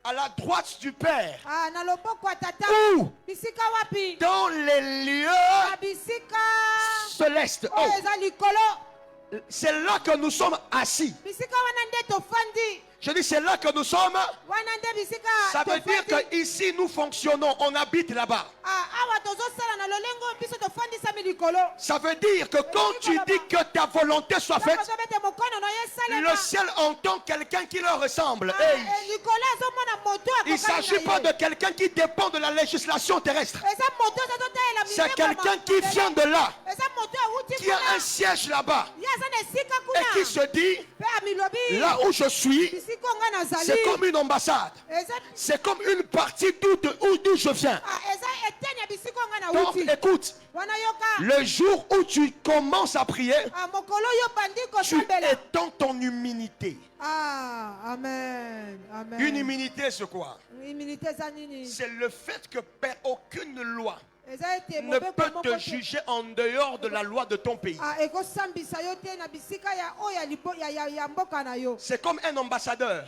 À la droite du Père. Na loboko ya tata Où? bisika wapi? Dans les lieux na bisika célestes. oyo Oh, eza likolo c'est là que nous sommes assis. bisika wana nde tofandi Je dis c'est là que nous sommes. wana nde bisika Ça veut dire tofandi. que ici nous fonctionnons, on habite là-bas. Awa tozosala na lolengo biso tofandisami likolo. Ça veut dire que quand tu dis que ta volonté soit faite, Ntango tobete mokono na yo esalema. le ciel entend quelqu'un qui leur ressemble. Hey. likolo azomona moto Il ne akokani s'agit na pas ye. de quelqu'un qui dépend de la législation terrestre. eza moto aza totalela C'est mibeko quelqu'un qui mabele. vient de là, eza moto awuti qui a un siège là-bas ye aza na esika et qui kuna se dit, mpe amilobi là où je suis, bisika onga nazali c'est comme une ambassade. eza C'est comme une partie d'où je viens. eza eteni ya bisika onga na Donc wuti écoute, wana yoka le jour où tu commences à prier, mokolo yo bandi tu kosambela étends ton humilité. amen amen Une humilité, c'est quoi? immunité eza nini C'est le fait que aucune loi ne peut te juger en dehors de la loi de ton pays. C'est comme un ambassadeur.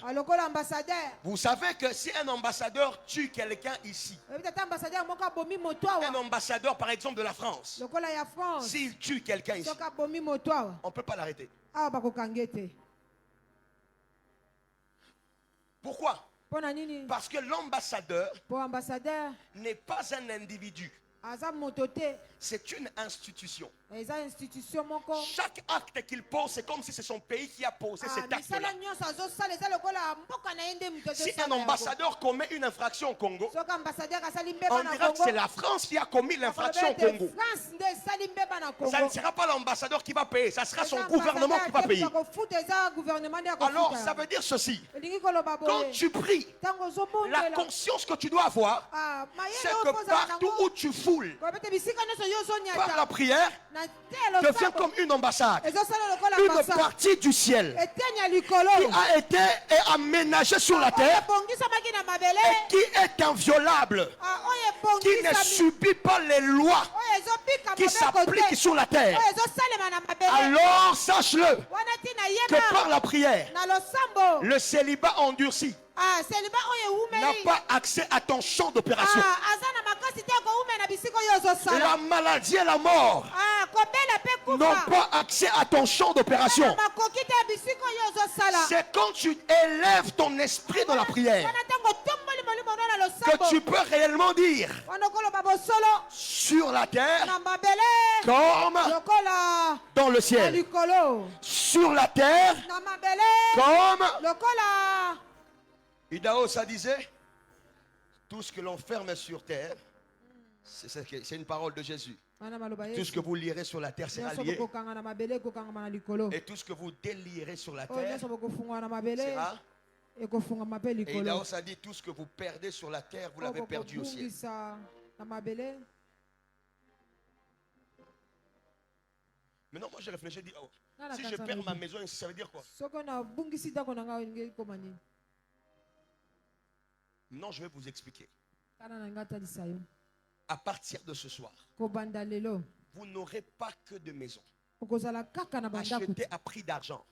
Vous savez que si un ambassadeur tue quelqu'un ici, un ambassadeur par exemple de la France, s'il tue quelqu'un ici, on ne peut pas l'arrêter. Pourquoi? Parce que l'ambassadeur n'est pas un individu. C'est une institution. Chaque acte qu'il pose, c'est comme si c'est son pays qui a posé cet acte-là. Si un ambassadeur commet une infraction au Congo, on dira que c'est la France qui a commis l'infraction au Congo. Ça ne sera pas l'ambassadeur qui va payer, ça sera son gouvernement qui va payer. Alors ça veut dire ceci. Quand tu pries, la conscience que tu dois avoir, c'est que partout où tu foules, par la prière, devient comme une ambassade, une partie du ciel qui a été aménagée sur la terre et qui est inviolable, qui ne subit pas les lois qui s'appliquent sur la terre. Alors sache-le que par la prière, le célibat endurci n'a pas accès à ton champ d'opération. La maladie et la mort n'ont pas accès à ton champ d'opération. C'est quand tu élèves ton esprit dans la prière que tu peux réellement dire sur la terre comme dans le ciel. Sur la terre comme Idaho, ça disait, tout ce que l'on ferme sur terre, c'est une parole de Jésus. Tout ce que vous lirez sur la terre sera lié. Et tout ce que vous délierez sur la terre sera. Et Idaho, ça dit, tout ce que vous perdez sur la terre, vous l'avez perdu au ciel. Maintenant, moi j'ai réfléchi, j'ai dit, oh, si je perds ma maison, ça veut dire quoi? Non, je vais vous expliquer. À partir de ce soir, vous n'aurez pas que de maison achetées à prix d'argent.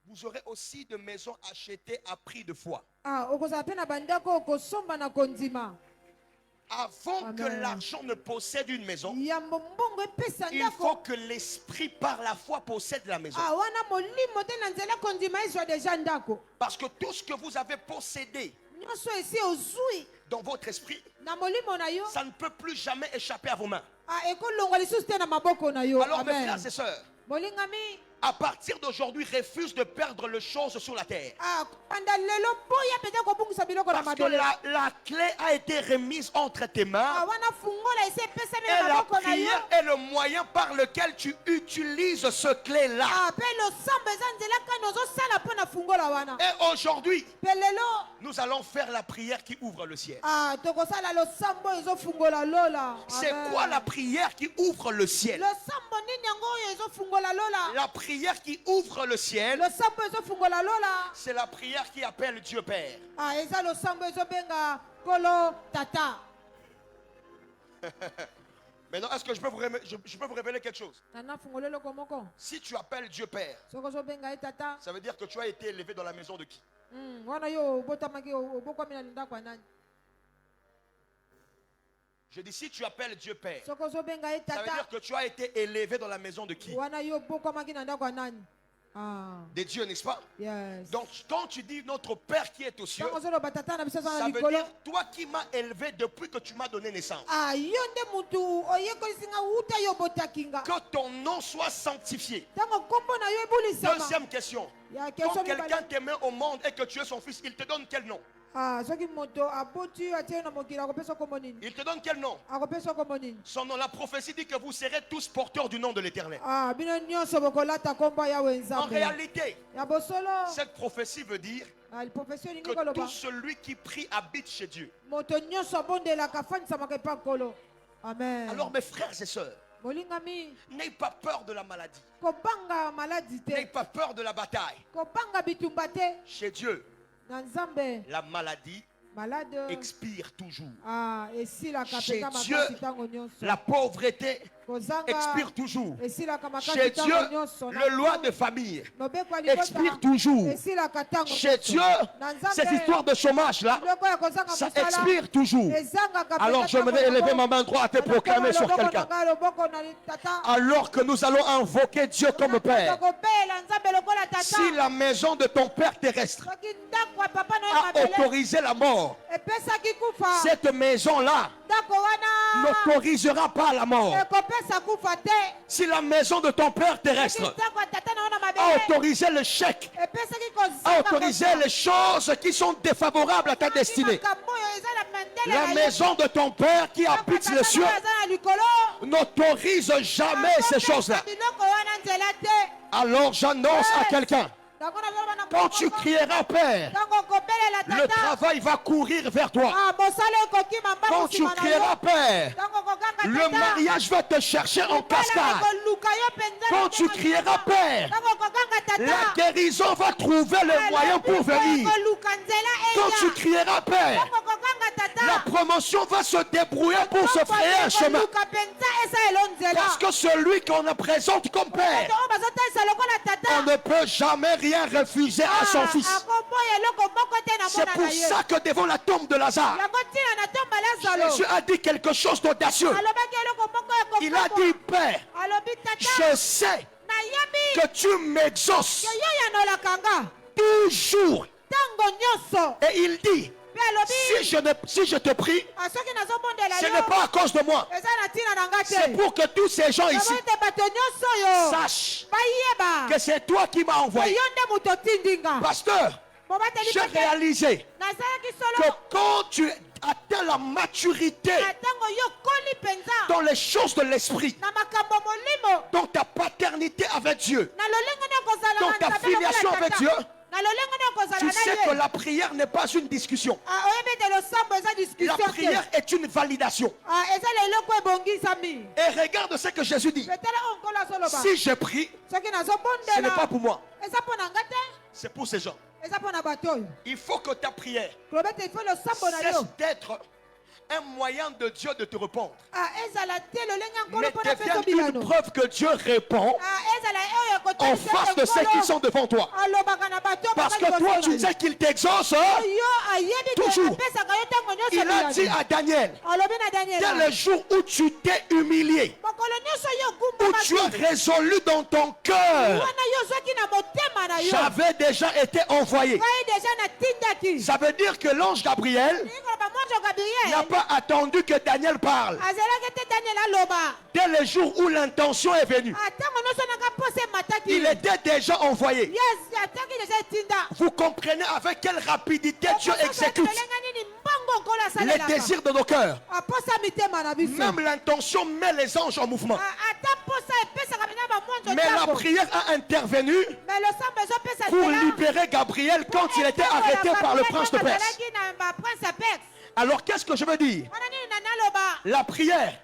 Vous aurez aussi de maisons achetées à prix de foi. Avant que l'argent ne possède une maison, il faut que l'esprit par la foi possède la maison. Parce que tout ce que vous avez possédé dans votre esprit, ça ne peut plus jamais échapper à vos mains. Alors mes frères et sœurs, à partir d'aujourd'hui, refuse de perdre les choses sur la terre. Parce que la clé a été remise entre tes mains. Et la prière est le moyen par lequel tu utilises ce clé-là. Et aujourd'hui, nous allons faire la prière qui ouvre le ciel. C'est quoi la prière qui ouvre le ciel? La prière qui ouvre le ciel, c'est la prière qui appelle Dieu Père. Maintenant, est-ce que je peux vous révéler quelque chose? Si tu appelles Dieu Père, ça veut dire que tu as été élevé dans la maison de qui? Je dis, si tu appelles Dieu Père, ça veut dire que tu as été élevé dans la maison de qui? Des dieux, n'est-ce pas? Yes. Donc quand tu dis notre Père qui est aux cieux, ça veut dire toi qui m'as élevé depuis que tu m'as donné naissance. Que ton nom soit sanctifié. Deuxième question. Quand quelqu'un t'aimait au monde et que tu es son fils, il te donne quel nom? Il te donne quel nom? Son nom, la prophétie dit que vous serez tous porteurs du nom de l'Éternel. En réalité, cette prophétie veut dire que tout celui qui prie habite chez Dieu. Alors mes frères et sœurs, n'ayez pas peur de la maladie. N'ayez pas peur de la bataille. Chez Dieu, la maladie malade expire toujours. Chez Dieu, la pauvreté expire toujours. Chez Dieu, le loi de famille expire toujours. Chez Dieu, cette histoire de chômage là, ça expire toujours. Alors je vais élever ma main droite et proclamer sur quelqu'un. Alors que nous allons invoquer Dieu comme Père. Si la maison de ton Père terrestre a autorisé la mort, cette maison-là n'autorisera pas la mort. Si la maison de ton Père terrestre a autorisé le chèque, a autorisé les choses qui sont défavorables à ta destinée, la maison de ton Père qui habite les cieux n'autorise jamais ces choses-là. Alors j'annonce à quelqu'un, quand tu crieras Père, le travail va courir vers toi. Quand tu crieras Père, le mariage va te chercher en cascade. Quand tu crieras Père, la guérison va trouver le moyen pour venir. Quand tu crieras Père, la promotion va se débrouiller pour se frayer un chemin. Parce que celui qu'on présente comme Père, on ne peut jamais rien refuser à son fils. C'est pour ça que devant la tombe de Lazare, Jésus a dit quelque chose d'audacieux. Il a dit, Père, je sais que tu m'exauces toujours. Et il dit, si je te prie, ce n'est pas à cause de moi. C'est pour que tous ces gens ici sachent que c'est toi qui m'as envoyé. Pasteur, j'ai réalisé que quand tu atteins la maturité dans les choses de l'esprit, dans ta paternité avec Dieu, dans ta filiation avec Dieu, tu sais que la prière n'est pas une discussion. La prière est une validation. Et regarde ce que Jésus dit. Si je prie, ce n'est pas pour moi. C'est pour ces gens. Il faut que ta prière cesse d'être un moyen de Dieu de te répondre, mais devienne une preuve que Dieu répond en face de ceux qui sont devant toi. Parce que toi tu sais qu'il t'exauce toujours. Il a dit à Daniel, dès le jour où tu t'es humilié, où tu as résolu dans ton cœur, j'avais déjà été envoyé. Ça veut dire que l'ange Gabriel n'a pas attendu que Daniel parle. Dès le jour où l'intention est venue, il était déjà envoyé. Vous comprenez avec quelle rapidité Dieu exécute les désirs de nos cœurs. Même l'intention met les anges en mouvement. Mais la prière a intervenu pour libérer Gabriel quand il était arrêté par le prince de Perse. Alors qu'est-ce que je veux dire? La prière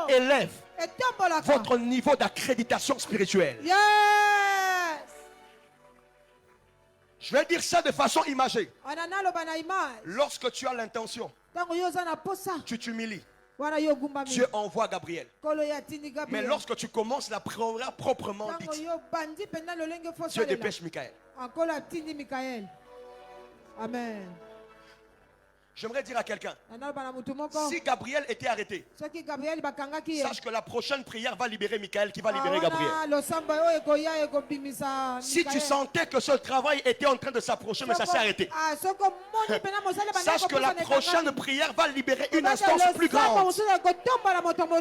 élève votre niveau d'accréditation spirituelle. Je vais dire ça de façon imagée. Lorsque tu as l'intention, tu t'humilies, Dieu envoie Gabriel. Mais lorsque tu commences la prière proprement dite, Dieu dépêche Michael. Amen. J'aimerais dire à quelqu'un, si Gabriel était arrêté, sache que la prochaine prière va libérer Michael qui va libérer Gabriel. Si tu sentais que ce travail était en train de s'approcher mais ça s'est arrêté, sache que la prochaine prière va libérer une instance plus grande,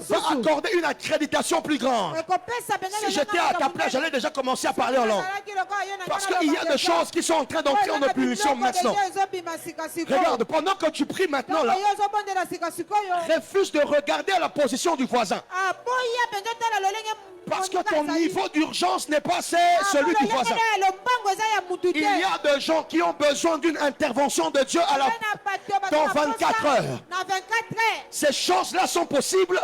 va accorder une accréditation plus grande. Si j'étais à ta place, j'allais déjà commencer à parler en langue. Parce qu'il y a des choses qui sont en train d'entrer en ébullition maintenant. Regarde, pendant que tu pries maintenant là, refuse de regarder à la position du voisin. Parce que ton niveau d'urgence n'est pas celui du voisin. Il y a des gens qui ont besoin d'une intervention de Dieu dans 24 heures. Ces choses-là sont possibles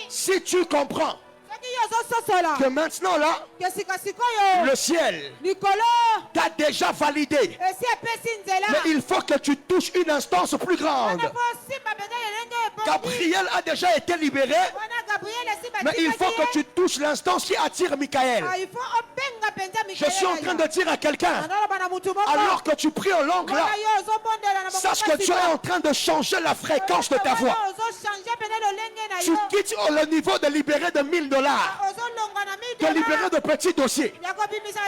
si tu comprends que maintenant là, le ciel t'a déjà validé. Mais il faut que tu touches une instance plus grande. Gabriel a déjà été libéré, mais il faut que tu touches l'instance qui attire Michael. Je suis en train de dire à quelqu'un, alors que tu pries en langue là, sache que tu es en train de changer la fréquence de ta voix. Tu quittes le niveau de libérer de $1000, de libérer de petits dossiers.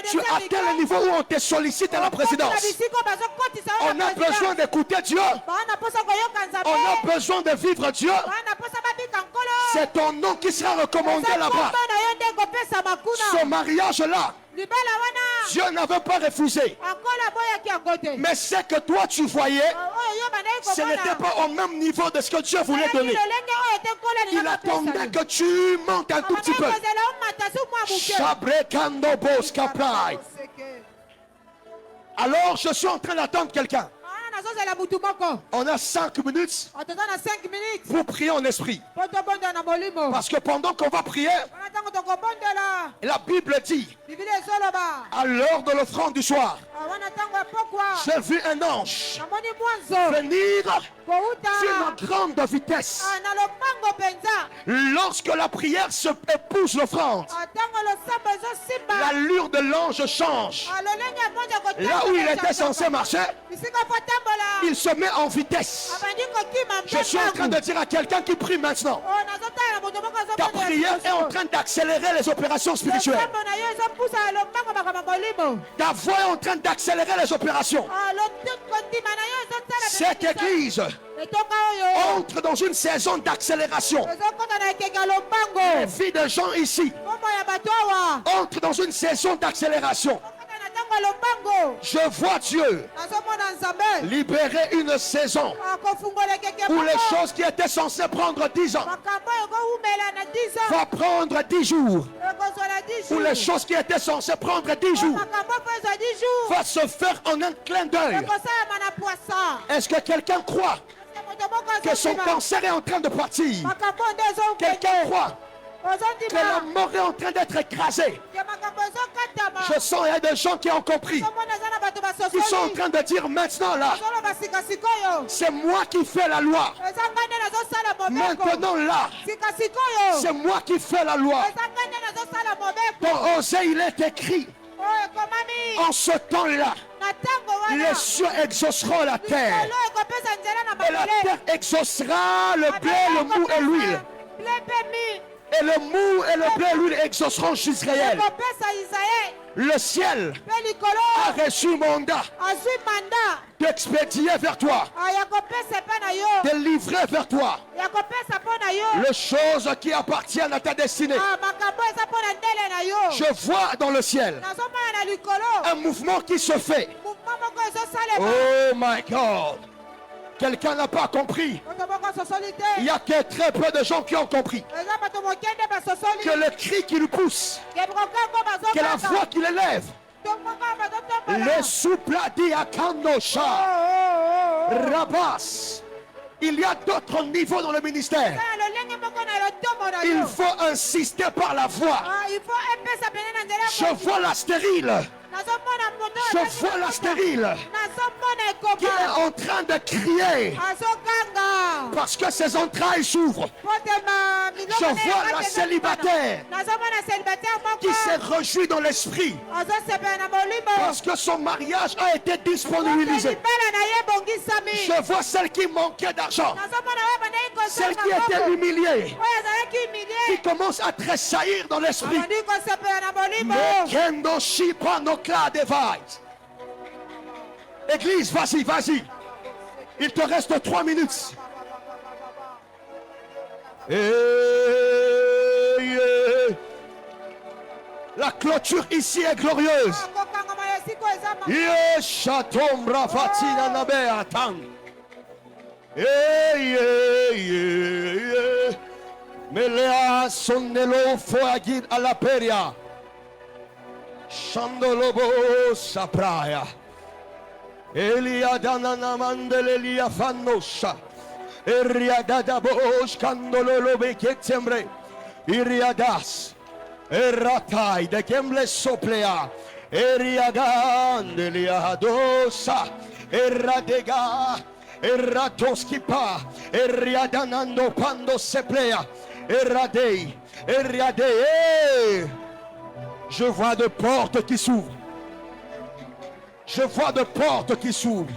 Tu atteins le niveau où on te sollicite à la présidence. On a besoin d'écouter Dieu. On a besoin de vivre Dieu. C'est ton nom qui sera recommandé là-bas. Ce mariage-là, Dieu n'avait pas refusé. Mais ce que toi tu voyais, ce n'était pas au même niveau de ce que Dieu voulait donner. Il attendait que tu montes un tout petit peu. Alors je suis en train d'attendre quelqu'un. On a 5 minutes pour prier en esprit. Parce que pendant qu'on va prier, la Bible dit, à l'heure de l'offrande du soir, j'ai vu un ange venir d'une grande vitesse. Lorsque la prière se épouse l'offrande, l'allure de l'ange change. Là où il était censé marcher, il se met en vitesse. Je suis en train de dire à quelqu'un qui prie maintenant, ta prière est en train d'accélérer les opérations spirituelles. Ta voix est en train d'accélérer les opérations. Cette église entre dans une saison d'accélération. Les filles de gens ici entrent dans une saison d'accélération. Je vois Dieu libérer une saison où les choses qui étaient censées prendre 10 ans va prendre 10 jours. Où les choses qui étaient censées prendre 10 jours va se faire en un clin d'œil. Est-ce que quelqu'un croit que son cancer est en train de partir? Quelqu'un croit que la mort est en train d'être écrasée? Je sens il y a des gens qui ont compris, qui sont en train de dire maintenant là, c'est moi qui fais la loi. Maintenant là, c'est moi qui fais la loi. Dans Osée il est écrit, en ce temps-là, les cieux exauceront la terre, et la terre exaucera le blé, le mou et l'huile. Et le mou et le blé et l'huile exauceront Israël. Le ciel a reçu mandat d'expédier vers toi, de livrer vers toi les choses qui appartiennent à ta destinée. Je vois dans le ciel un mouvement qui se fait. Oh my God! Quelqu'un n'a pas compris. Il n'y a que très peu de gens qui ont compris que le cri qui lui pousse, que la voix qui l'élève, le soupladi à Kanosha, Rabas. Il y a d'autres niveaux dans le ministère. Il faut insister par la voix. Je vois la stérile. Je vois la stérile qui est en train de crier parce que ses entrailles s'ouvrent. Je vois la célibataire qui s'est réjouie dans l'esprit parce que son mariage a été disponibilisé. Je vois celle qui manquait d'argent, celle qui était humiliée, qui commence à tressaillir dans l'esprit. Église, vas-y, vas-y. Il te reste 3 minutes. La clôture ici est glorieuse. Melea sonnelo foagid alla peria. Shandolobo sapraya. Elia danana mandelelia fannosha. Eria dadabos candolo beketembre. Iriadas. Eratai de Gemble Soplea. Eriagandelia Hadosa. Eradega. Eratoskipa. Eriadanando Pando Seplea. Eradei. Eriadei. Je vois de portes qui s'ouvrent. Je vois de portes qui s'ouvrent.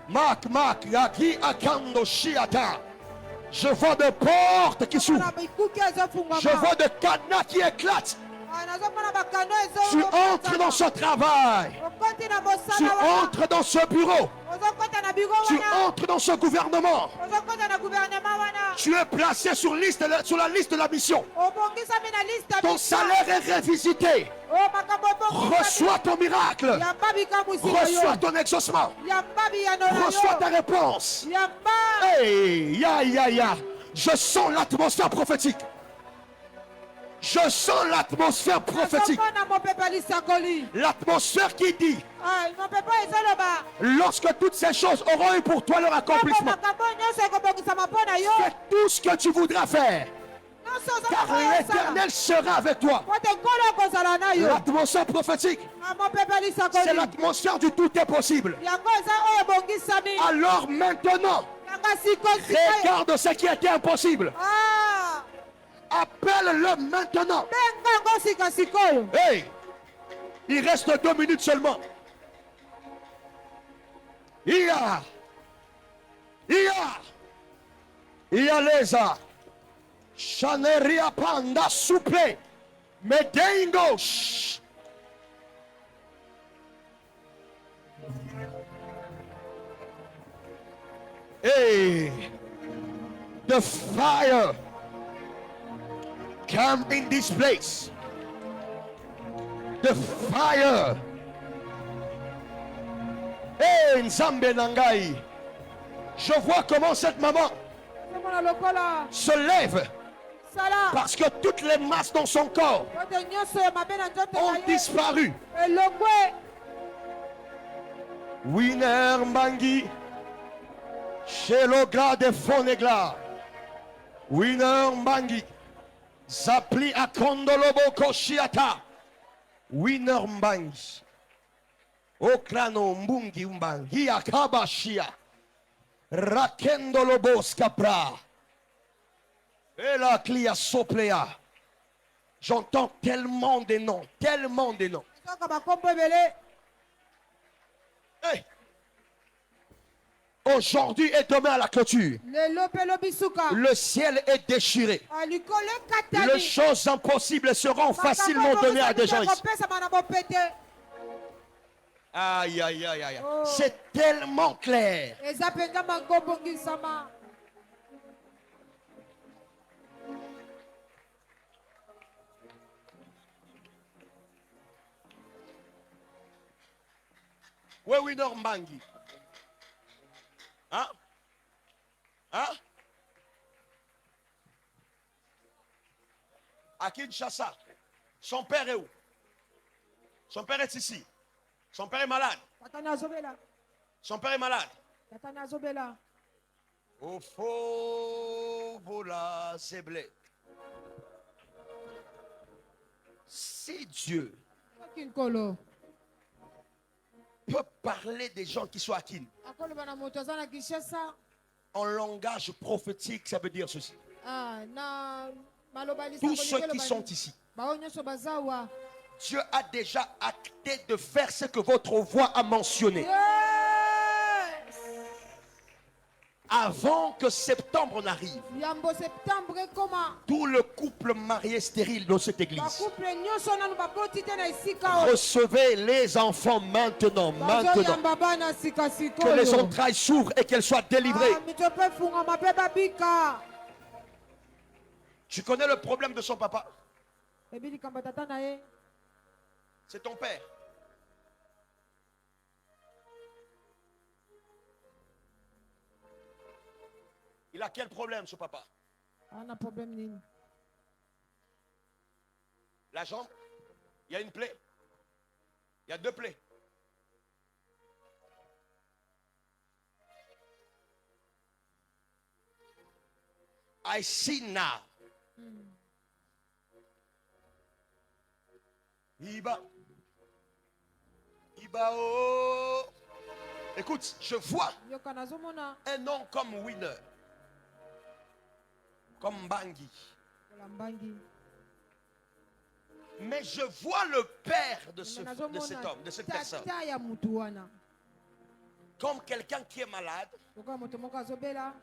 Mak, yaki akando shiata. Je vois de portes qui s'ouvrent. Je vois de cadenas qui éclatent. Tu entres dans ce travail. Tu entres dans ce bureau. Tu entres dans ce gouvernement. Tu es placé sur la liste de la mission. Ton salaire est révisité. Reçois ton miracle. Reçois ton exaucement. Reçois ta réponse. Hey, ya. Je sens l'atmosphère prophétique. Je sens l'atmosphère prophétique. L'atmosphère qui dit: lorsque toutes ces choses auront eu pour toi leur accomplissement, fais tout ce que tu voudras faire, car l'Éternel sera avec toi. L'atmosphère prophétique, c'est l'atmosphère du tout est possible. Alors maintenant, regarde ce qui était impossible. Appelle-le maintenant. Hey, il reste 2 minutes seulement. Ia leza. Chaneria panda souple. Medengos. Hey, the fire come in this place. The fire. Hey, Nzambe Nangai. Je vois comment cette maman se lève. Parce que toutes les masses dans son corps ont disparu. Winner Mbangi. Chez le gras de Fonegla. Winner Mbangi. Zapli akondolobo koshiata. Winner Mbangi. Okrano mbungi umbangi akabashia. Rakendolobo skapra. Et la clia soplea. J'entends tellement de noms. Tellement de noms. Hey. Aujourd'hui et demain à la clôture, le ciel est déchiré. Les choses impossibles seront facilement données à des gens ici. Aïe, aïe, aïe, aïe. C'est tellement clair. Oui, Normbangi. Hein? Hein? À Kinshasa. Son père est où? Son père est ici. Son père est malade. Son père est malade. Au faux vola zeblé. Si Dieu peut parler des gens qui sont à Kin en langage prophétique, ça veut dire ceci. Tous ceux qui sont ici, Dieu a déjà acté de faire ce que votre voix a mentionné. Avant que septembre n'arrive, tout le couple marié stérile dans cette église, recevez les enfants maintenant, que les entrailles s'ouvrent et qu'elles soient délivrées. Tu connais le problème de son papa? C'est ton père. Il a quel problème, ce papa? La jambe? Il y a une plaie. Il y a 2 plaies. I see now Iba. Iba oh. Écoute, je vois yoka nazomona un nom comme Winner. Comme Bangi. kolambangi. Mais je vois le père de cet Nazomona homme, de cette personne. tata ya mutu wana. Comme quelqu'un qui est malade. Lokola moto moko azobela,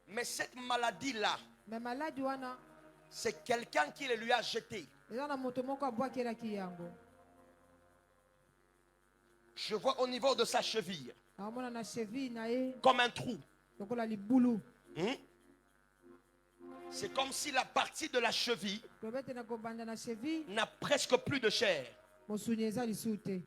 Mais cette maladie-là, mais maladi wana c'est quelqu'un qui le lui a jeté. eza na moto moko abwakelaki yango. Je vois au niveau de sa cheville, Aomona na cheville na ye comme un trou. lokola libulu. C'est comme si la partie de la cheville Tobete na kobanda na cheville n'a presque plus de chair. mosuni eza lisusu te.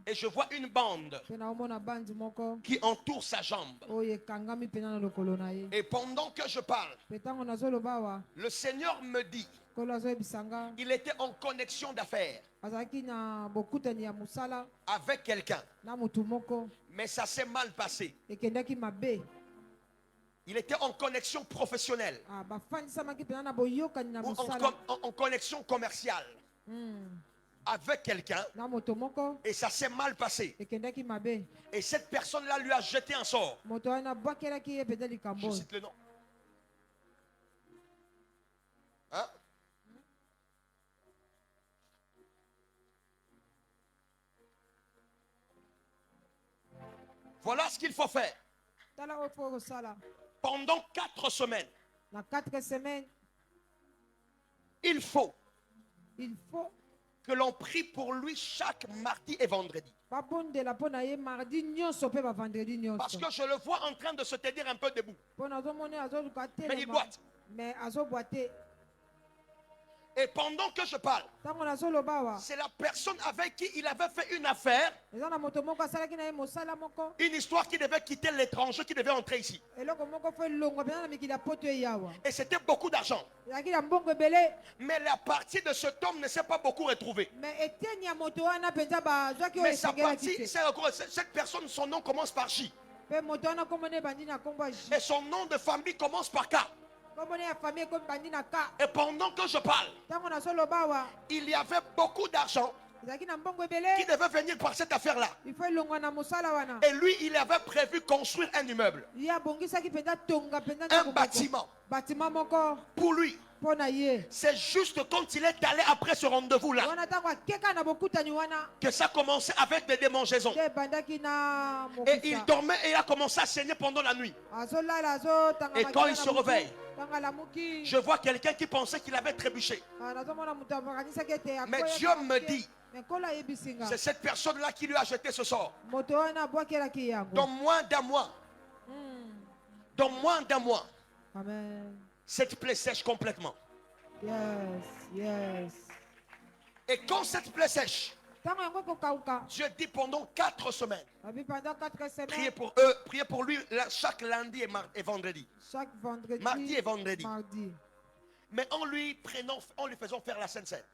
Et je vois une bande Pe naomona bandi moko qui entoure sa jambe. oyo ekangami mpena na lokolo na ye. Et pendant que je parle, Pe ntango nazoloba awa le Seigneur me dit, kolo azoyebisa nga il était en connexion d'affaires azalaki na bokutani ya mosala avec quelqu'un. na motu moko Mais ça s'est mal passé. ekendaki mabe. Il était en connexion professionnelle. Bafandisamaki mpena na boyokani na Ou mosala en connexion commerciale avec quelqu'un. na moto moko Et ça s'est mal passé. ekendaki mabe. Et cette personne-là lui a jeté un sort. Moto wana abwakelaki ye mpenza Je likambo. cite le nom. Hein? Voilà ce qu'il faut faire. Tala oyo mpo kosala Pendant 4 semaines, na 4 semaines. il faut Il faut que l'on prie pour lui chaque mardi et vendredi. babondela mpo na ye mardi nyonso mpe bavendredi Parce nyonso. que je le vois en train de se tenir un peu debout. Mpo nazomona azoluka Mais il telema boite. mais azobwate. Et pendant que je parle, Ntango nazoloba awa c'est la personne avec qui il avait fait une affaire, eza na moto moko asalaki na ye mosala moko une histoire qui devait quitter l'étranger, qui devait entrer ici. eloko moko fo elongwa mpena na mikili ya poto eyawa Et c'était beaucoup d'argent. ezalaki na mbongo ebele. Mais la partie de cet homme ne s'est pas beaucoup retrouvée. Mais eteni ya moto wana mpenza bazwaki oyo Mais sa esengelaki partie, te. cette personne, son nom commence par J. Mpe moto wana kombo na ebandi na kombo ya J. Et son nom de famille commence par K. Kombo na ya famille ekomi bandi na ka. Et pendant que je parle, Ntango nazoloba awa il y avait beaucoup d'argent ezalaki na mbongo qui ebele. devait venir par cette affaire-là. Il faut elongwa na mosala wana. Et lui, il avait prévu construire un immeuble, Ye abongisaki mpenza tonga mpenza un ndako moko. bâtiment Bâtiment moko pour lui. mpo na ye. C'est juste quand il est allé après ce rendez-vous-là Wana ntango akeka na bokutani wana que ça commençait avec des démangeaisons. nde ebandaki na Et il mokisa. dormait et il a commencé à saigner pendant la nuit. Azolala azotanga Et quand makila il na se motu. réveille, Ntango alamuki je vois quelqu'un qui pensait qu'il avait trébuché. nazomona moto abakanisaki ete Mais akoya Dieu na me moke. dit, Mais nkolo ayebisi nga c'est cette personne-là qui lui a jeté ce sort. moto wana abwakelaki yango. Dans moins d'un mois, dans moins d'un mois, Amen. cette plaie sèche complètement. Yes. Et quand cette plaie sèche, Ntango yango ekokauka Dieu dit pendant 4 semaines, abi pendant 4 priez semaines pour eux, priez pour lui chaque lundi et vendredi. chaque vendredi Mardi et vendredi. mardi. Mais en lui faisant faire la Sainte Seine.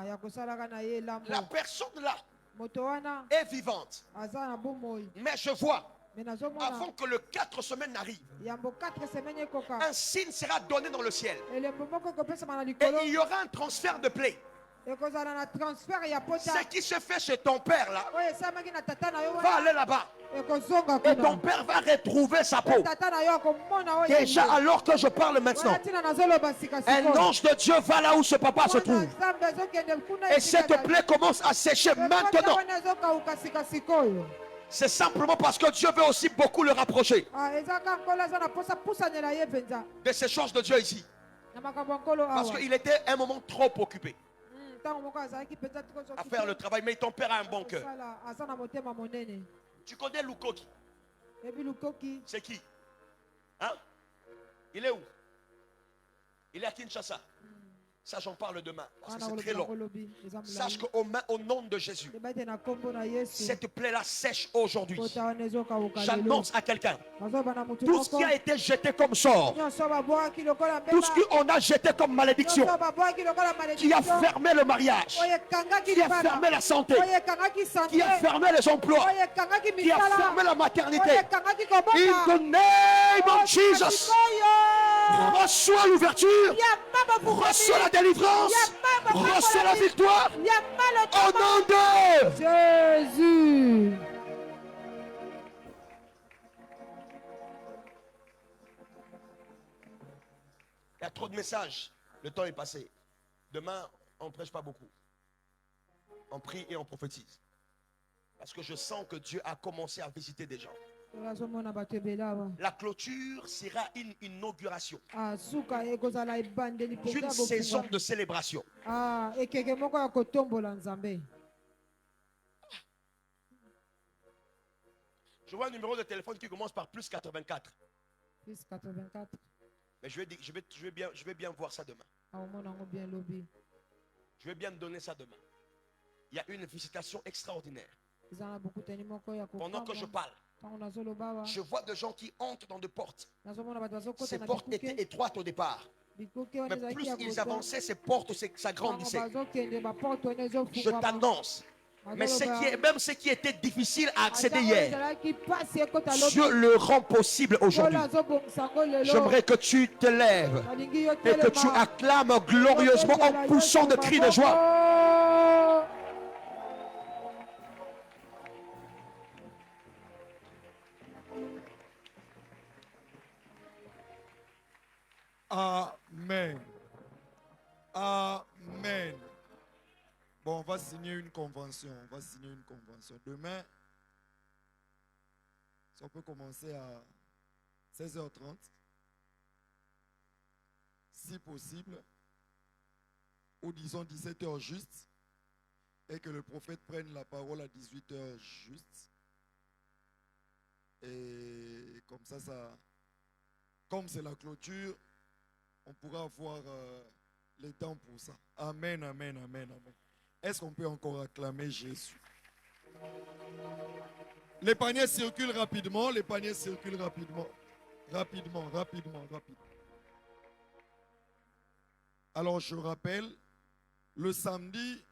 Ya kosalaka na ye lambo. La personne là Moto wana est vivante. aza na bomoi. Mais je vois, Mais nazomona avant que le 4 semaines n'arrive, yambo 4 semaines ekoka. un signe sera donné dans le ciel. Elembo moko ekopesama na Et likolo. il y aura un transfert de plaie. Ekozala na transfert ya pota. Ce qui se fait chez ton père là, Oyo esamaki na tata na yo va wana. aller là-bas. Ekozonga Et ton kuna. père va retrouver sa peau. Tata na yo akomona oyo. Déjà alors que je parle maintenant, Wana tina nazoloba sika un sikoyo. ange de Dieu va là où ce papa se trouve. Nzambe azokende kuna Et cette plaie commence à sécher maintenant. Wana ezokauka sika sikoyo. C'est simplement parce que Dieu veut aussi beaucoup le rapprocher Ezaka nkolo aza na posa pusanela ye mpenza. de ces choses de Dieu ici. Na makambo ya nkolo Parce awa. qu'il était un moment trop occupé Ntango moko azalaki mpenza trop à faire le travail. Mais ton père a un bon cœur. kosala, aza na motema monene. Tu connais Lukoki? Ebi lukoki C'est qui? Hein? Il est où? Il est à Kinshasa. Ça, j'en parle demain. Parce que wana c'est très kolobela long. kolobi eza Sache molai. qu'au nom de Jésus, Eba ete na kombo na Yesu. cette plaie-là sèche aujourd'hui. Kota wana ezokauka lelo. J'annonce à quelqu'un Nazoba na mutu tout ce moko. qui a été jeté comme sort, Nyonso babwaki lokola tout ce mbeba. qu'on a jeté comme malédiction, Nyonso babwaki lokola qui a malédiction. fermé le mariage, Oyo ekangaki qui a libala. fermé la santé, Oyo ekangaki santé. qui a fermé les emplois, Oyo ekangaki qui a misala. fermé la Oyo maternité. ekangaki kobota. In the name of Jesus. Sikoyo. Reçois l'ouverture. Reçois la délivrance. Reçois la victoire. Au nom de Jésus. Il y a trop de messages. Le temps est passé. Demain, on ne prêche pas beaucoup. On prie et on prophétise. Parce que je sens que Dieu a commencé à visiter des gens. La clôture sera une inauguration. Une saison de célébration. Je vois un numéro de téléphone qui commence par plus 84. Plus 84. Mais je vais bien voir ça demain. Je vais bien donner ça demain. Il y a une visitation extraordinaire. Pendant que je parle, je vois des gens qui entrent dans des portes. Ces portes étaient étroites au départ. Mais plus ils avançaient, ces portes s'agrandissaient. Je t'annonce. Mais même ce qui était difficile à accéder hier, Dieu le rend possible aujourd'hui. J'aimerais que tu te lèves et que tu acclames glorieusement en poussant de cris de joie. Amen. Amen. Bon, on va signer une convention. Demain, si on peut commencer à 16h30, si possible, ou disons 17h juste, et que le prophète prenne la parole à 18h juste. Et comme ça, comme c'est la clôture, on pourra avoir le temps pour ça. Amen, amen, amen, amen. Est-ce qu'on peut encore acclamer Jésus? Les paniers circulent rapidement, Rapidement. Alors je rappelle, le samedi,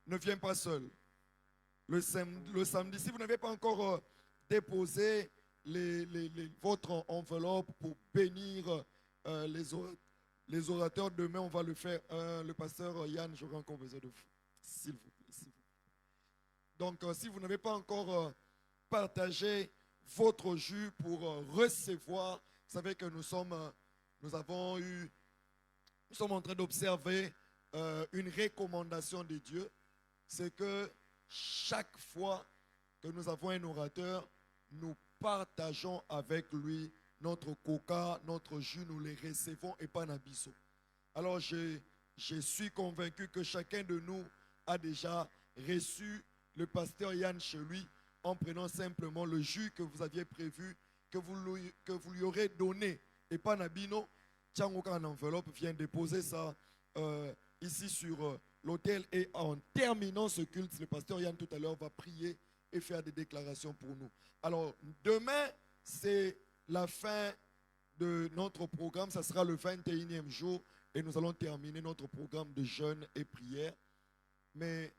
ne viens pas seul. Le samedi, si vous n'avez pas encore déposé votre enveloppe pour bénir les orateurs, demain on va le faire. Le pasteur Yann, j'aurai encore besoin de vous. S'il vous plaît. Donc, si vous n'avez pas encore partagé votre jus pour recevoir, vous savez que nous sommes en train d'observer une recommandation de Dieu. C'est que chaque fois que nous avons un orateur, nous partageons avec lui notre coca, notre jus, nous les recevons et pas n'abisso. Alors, je suis convaincu que chacun de nous a déjà reçu le pasteur Yann chez lui en prenant simplement le jus que vous aviez prévu, que vous lui aurez donné. Et pas Nabino, tiens, en enveloppe, vient déposer ça ici sur l'autel. Et en terminant ce culte, le pasteur Yann tout à l'heure va prier et faire des déclarations pour nous. Alors, demain, c'est la fin de notre programme. Ça sera le 21e jour et nous allons terminer notre programme de jeûne et prière. Mais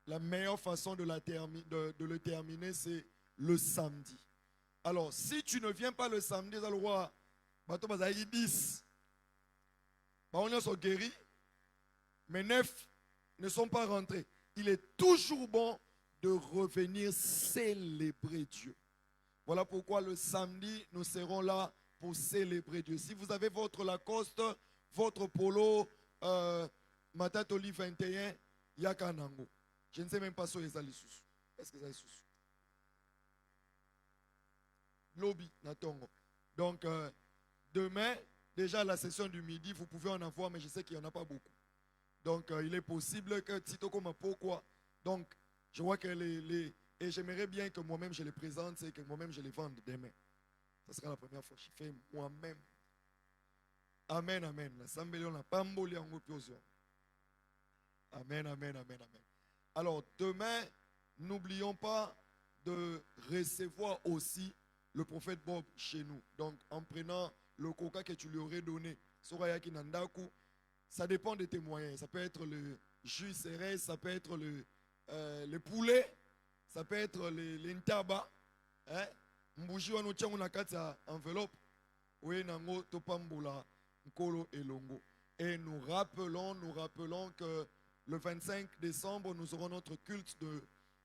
la meilleure façon de le terminer, c'est le samedi. Alors, si tu ne viens pas le samedi, tu as le roi, tu vas 10. On sont guéris, mais 9 ne sont pas rentrés. Il est toujours bon de revenir célébrer Dieu. Voilà pourquoi le samedi, nous serons là pour célébrer Dieu. Si vous avez votre Lacoste, votre polo, Matatoli 21, Yakanango. Je ne sais même pas si c'est ça les sous. Est-ce que c'est sous? Lobby, Natongo. Donc, demain, déjà la session du midi, vous pouvez en avoir, mais je sais qu'il n'y en a pas beaucoup. Donc, il est possible que Tito comme pourquoi. Donc, je vois que et j'aimerais bien que moi-même je les présente, c'est que moi-même je les vende demain. Ce sera la première fois que je fais moi-même. Amen, amen. La sambelon la pamboli en opposition. Amen, amen, amen, amen. Alors, demain, n'oublions pas de recevoir aussi le prophète Bob chez nous. Donc, en prenant le coca que tu lui aurais donné, Sorayaki Nandaku, ça dépend de tes moyens. Ça peut être le jus serré, ça peut être le poulet, ça peut être les ntaba. Mbouji wa no tchango na kati ya enveloppe. Oui, nango topambola Nkolo Elongo. Et nous rappelons que le 25 décembre, nous aurons notre culte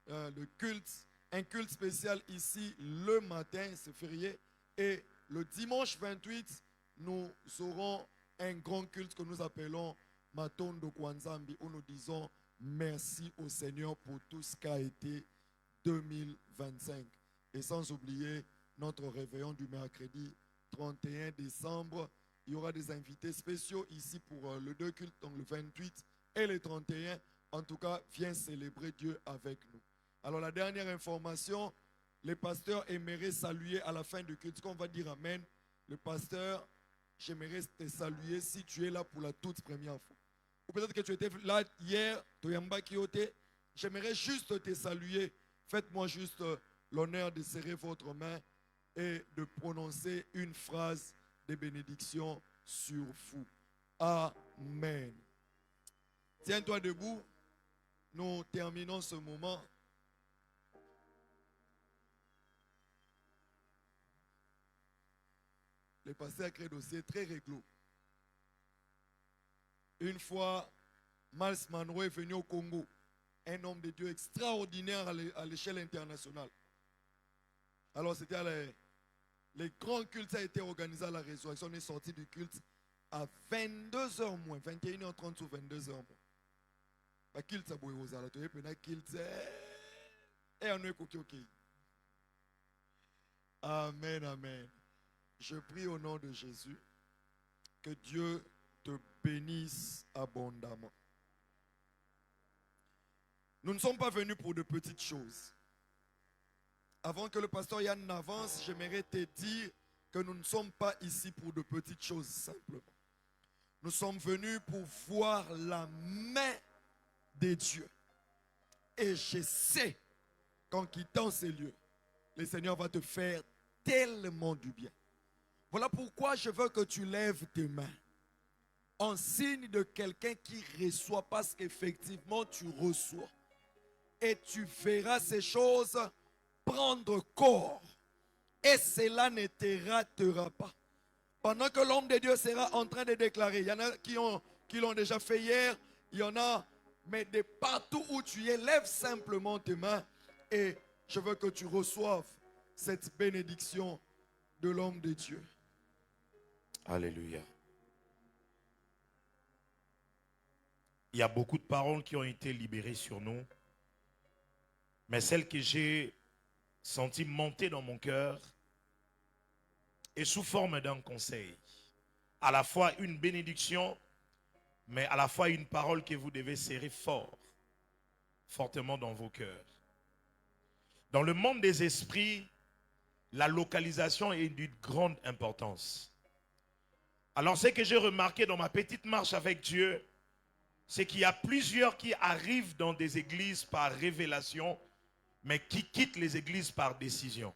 un culte spécial ici le matin, c'est férié. Et le dimanche 28, nous aurons un grand culte que nous appelons Matondo Kwanzambi, où nous disons merci au Seigneur pour tout ce qu'a été 2025. Et sans oublier notre réveillon du mercredi 31 décembre. Il y aura des invités spéciaux ici pour le 2 cultes, donc le 28 et le 31. En tout cas, viens célébrer Dieu avec nous. Alors la dernière information, les pasteurs aimeraient saluer à la fin du culte. Qu'on va dire Amen. Le pasteur, j'aimerais te saluer si tu es là pour la toute première fois. Ou peut-être que tu étais là hier, Toyamba Kiote. J'aimerais juste te saluer. Faites-moi juste l'honneur de serrer votre main et de prononcer une phrase de bénédiction sur vous. Amen. Tiens-toi debout. Nous terminons ce moment. Le pasteur Credo, c'est très réglo. Une fois, Miles Monroe est venu au Congo. Un homme de Dieu extraordinaire à l'échelle internationale. Alors c'était les grands cultes, ça a été organisé à la résurrection. On est sorti du culte à 22h moins, 21h30 ou 22h moins. Le culte, ça bouille aux alentours. Le culte, et on est ok. Amen, amen. Je prie au nom de Jésus que Dieu te bénisse abondamment. Nous ne sommes pas venus pour de petites choses. Avant que le pasteur Yann n'avance, j'aimerais te dire que nous ne sommes pas ici pour de petites choses simplement. Nous sommes venus pour voir la main de Dieu. Et je sais qu'en quittant ces lieux, le Seigneur va te faire tellement du bien. Voilà pourquoi je veux que tu lèves tes mains en signe de quelqu'un qui reçoit, parce qu'effectivement tu reçois. Et tu verras ces choses prendre corps. Et cela ne te ratera pas. Pendant que l'homme de Dieu sera en train de déclarer, il y en a qui l'ont déjà fait hier, il y en a, mais de partout où tu es, lève simplement tes mains et je veux que tu reçoives cette bénédiction de l'homme de Dieu. Alléluia. Il y a beaucoup de paroles qui ont été libérées sur nous. Mais celle que j'ai sentie monter dans mon cœur est sous forme d'un conseil. À la fois une bénédiction, mais à la fois une parole que vous devez serrer fort, fortement dans vos cœurs. Dans le monde des esprits, la localisation est d'une grande importance. Alors ce que j'ai remarqué dans ma petite marche avec Dieu, c'est qu'il y a plusieurs qui arrivent dans des églises par révélation, mais qui quittent les églises par décision.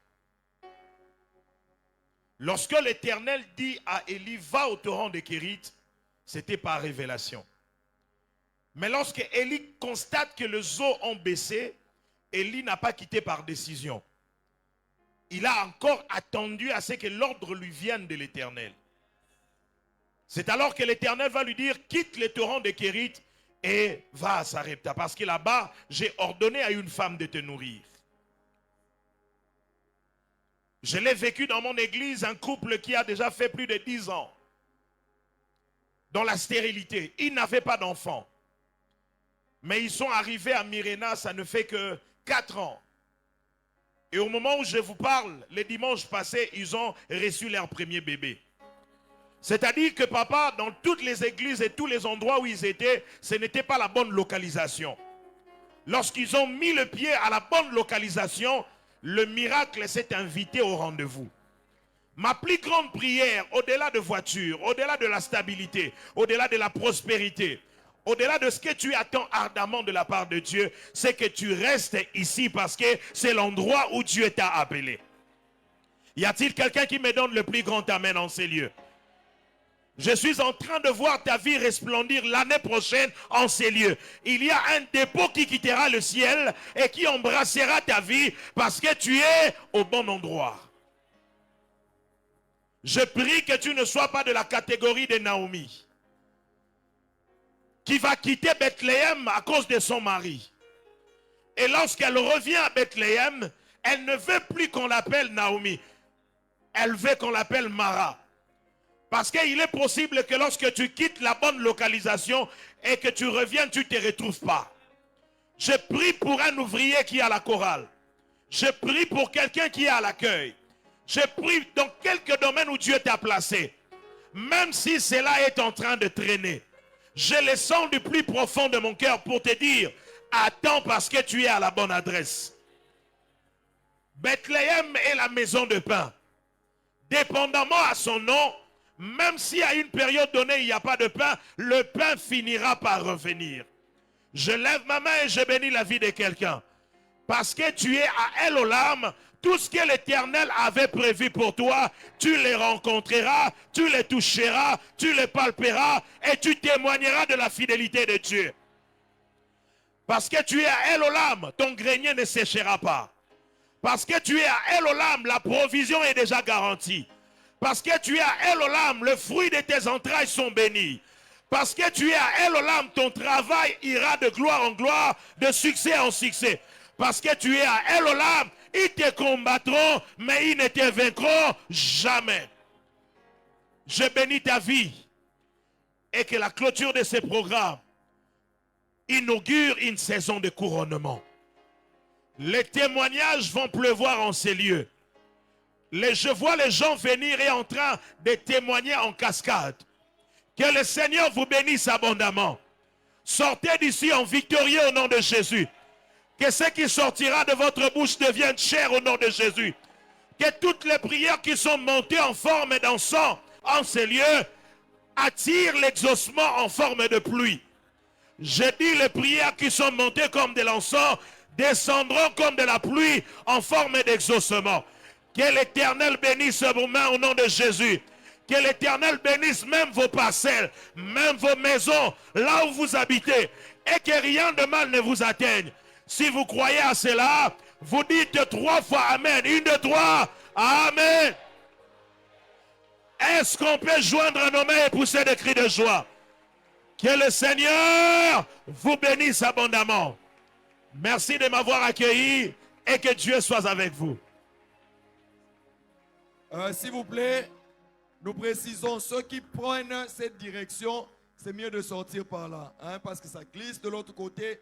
Lorsque l'Éternel dit à Élie, va au torrent de Kérit, c'était par révélation. Mais lorsque Élie constate que les eaux ont baissé, Élie n'a pas quitté par décision. Il a encore attendu à ce que l'ordre lui vienne de l'Éternel. C'est alors que l'Éternel va lui dire, quitte le torrent de Kérit et va à Sarepta. Parce que là-bas, j'ai ordonné à une femme de te nourrir. Je l'ai vécu dans mon église, un couple qui a déjà fait plus de 10 ans. Dans la stérilité. Ils n'avaient pas d'enfants. Mais ils sont arrivés à Myrena, ça ne fait que 4 ans. Et au moment où je vous parle, les dimanches passés, ils ont reçu leur premier bébé. C'est-à-dire que papa, dans toutes les églises et tous les endroits où ils étaient, ce n'était pas la bonne localisation. Lorsqu'ils ont mis le pied à la bonne localisation, le miracle s'est invité au rendez-vous. Ma plus grande prière, au-delà de voiture, au-delà de la stabilité, au-delà de la prospérité, au-delà de ce que tu attends ardemment de la part de Dieu, c'est que tu restes ici parce que c'est l'endroit où Dieu t'a appelé. Y a-t-il quelqu'un qui me donne le plus grand amen en ces lieux? Je suis en train de voir ta vie resplendir l'année prochaine en ces lieux. Il y a un dépôt qui quittera le ciel et qui embrassera ta vie parce que tu es au bon endroit. Je prie que tu ne sois pas de la catégorie de Naomi, qui va quitter Bethléem à cause de son mari. Et lorsqu'elle revient à Bethléem, elle ne veut plus qu'on l'appelle Naomi. Elle veut qu'on l'appelle Mara. Parce qu'il est possible que lorsque tu quittes la bonne localisation et que tu reviens, tu ne te retrouves pas. Je prie pour un ouvrier qui est à la chorale. Je prie pour quelqu'un qui est à l'accueil. Je prie dans quelques domaines où Dieu t'a placé. Même si cela est en train de traîner, je le sens du plus profond de mon cœur pour te dire, attends parce que tu es à la bonne adresse. Bethléem est la maison de pain. Dépendamment à son nom, même si à une période donnée il n'y a pas de pain, le pain finira par revenir. Je lève ma main et je bénis la vie de quelqu'un. Parce que tu es à El Olam, tout ce que l'Éternel avait prévu pour toi, tu les rencontreras, tu les toucheras, tu les palperas et tu témoigneras de la fidélité de Dieu. Parce que tu es à El Olam, ton grenier ne séchera pas. Parce que tu es à El Olam, la provision est déjà garantie. Parce que tu es à El Olam, le fruit de tes entrailles sont bénis. Parce que tu es à El Olam, ton travail ira de gloire en gloire, de succès en succès. Parce que tu es à El Olam, ils te combattront, mais ils ne te vaincront jamais. Je bénis ta vie et que la clôture de ces programmes inaugure une saison de couronnement. Les témoignages vont pleuvoir en ces lieux. Je vois les gens venir et en train de témoigner en cascade. Que le Seigneur vous bénisse abondamment. Sortez d'ici en victorieux au nom de Jésus. Que ce qui sortira de votre bouche devienne cher au nom de Jésus. Que toutes les prières qui sont montées en forme d'encens en ces lieux attirent l'exaucement en forme de pluie. Je dis les prières qui sont montées comme de l'encens descendront comme de la pluie en forme d'exaucement. Que l'Éternel bénisse vos mains au nom de Jésus. Que l'Éternel bénisse même vos parcelles, même vos maisons, là où vous habitez. Et que rien de mal ne vous atteigne. Si vous croyez à cela, vous dites 3 fois Amen. 1, 2, 3. Amen. Est-ce qu'on peut joindre nos mains et pousser des cris de joie? Que le Seigneur vous bénisse abondamment. Merci de m'avoir accueilli et que Dieu soit avec vous. S'il vous plaît, nous précisons, ceux qui prennent cette direction, c'est mieux de sortir par là, hein, parce que ça glisse de l'autre côté.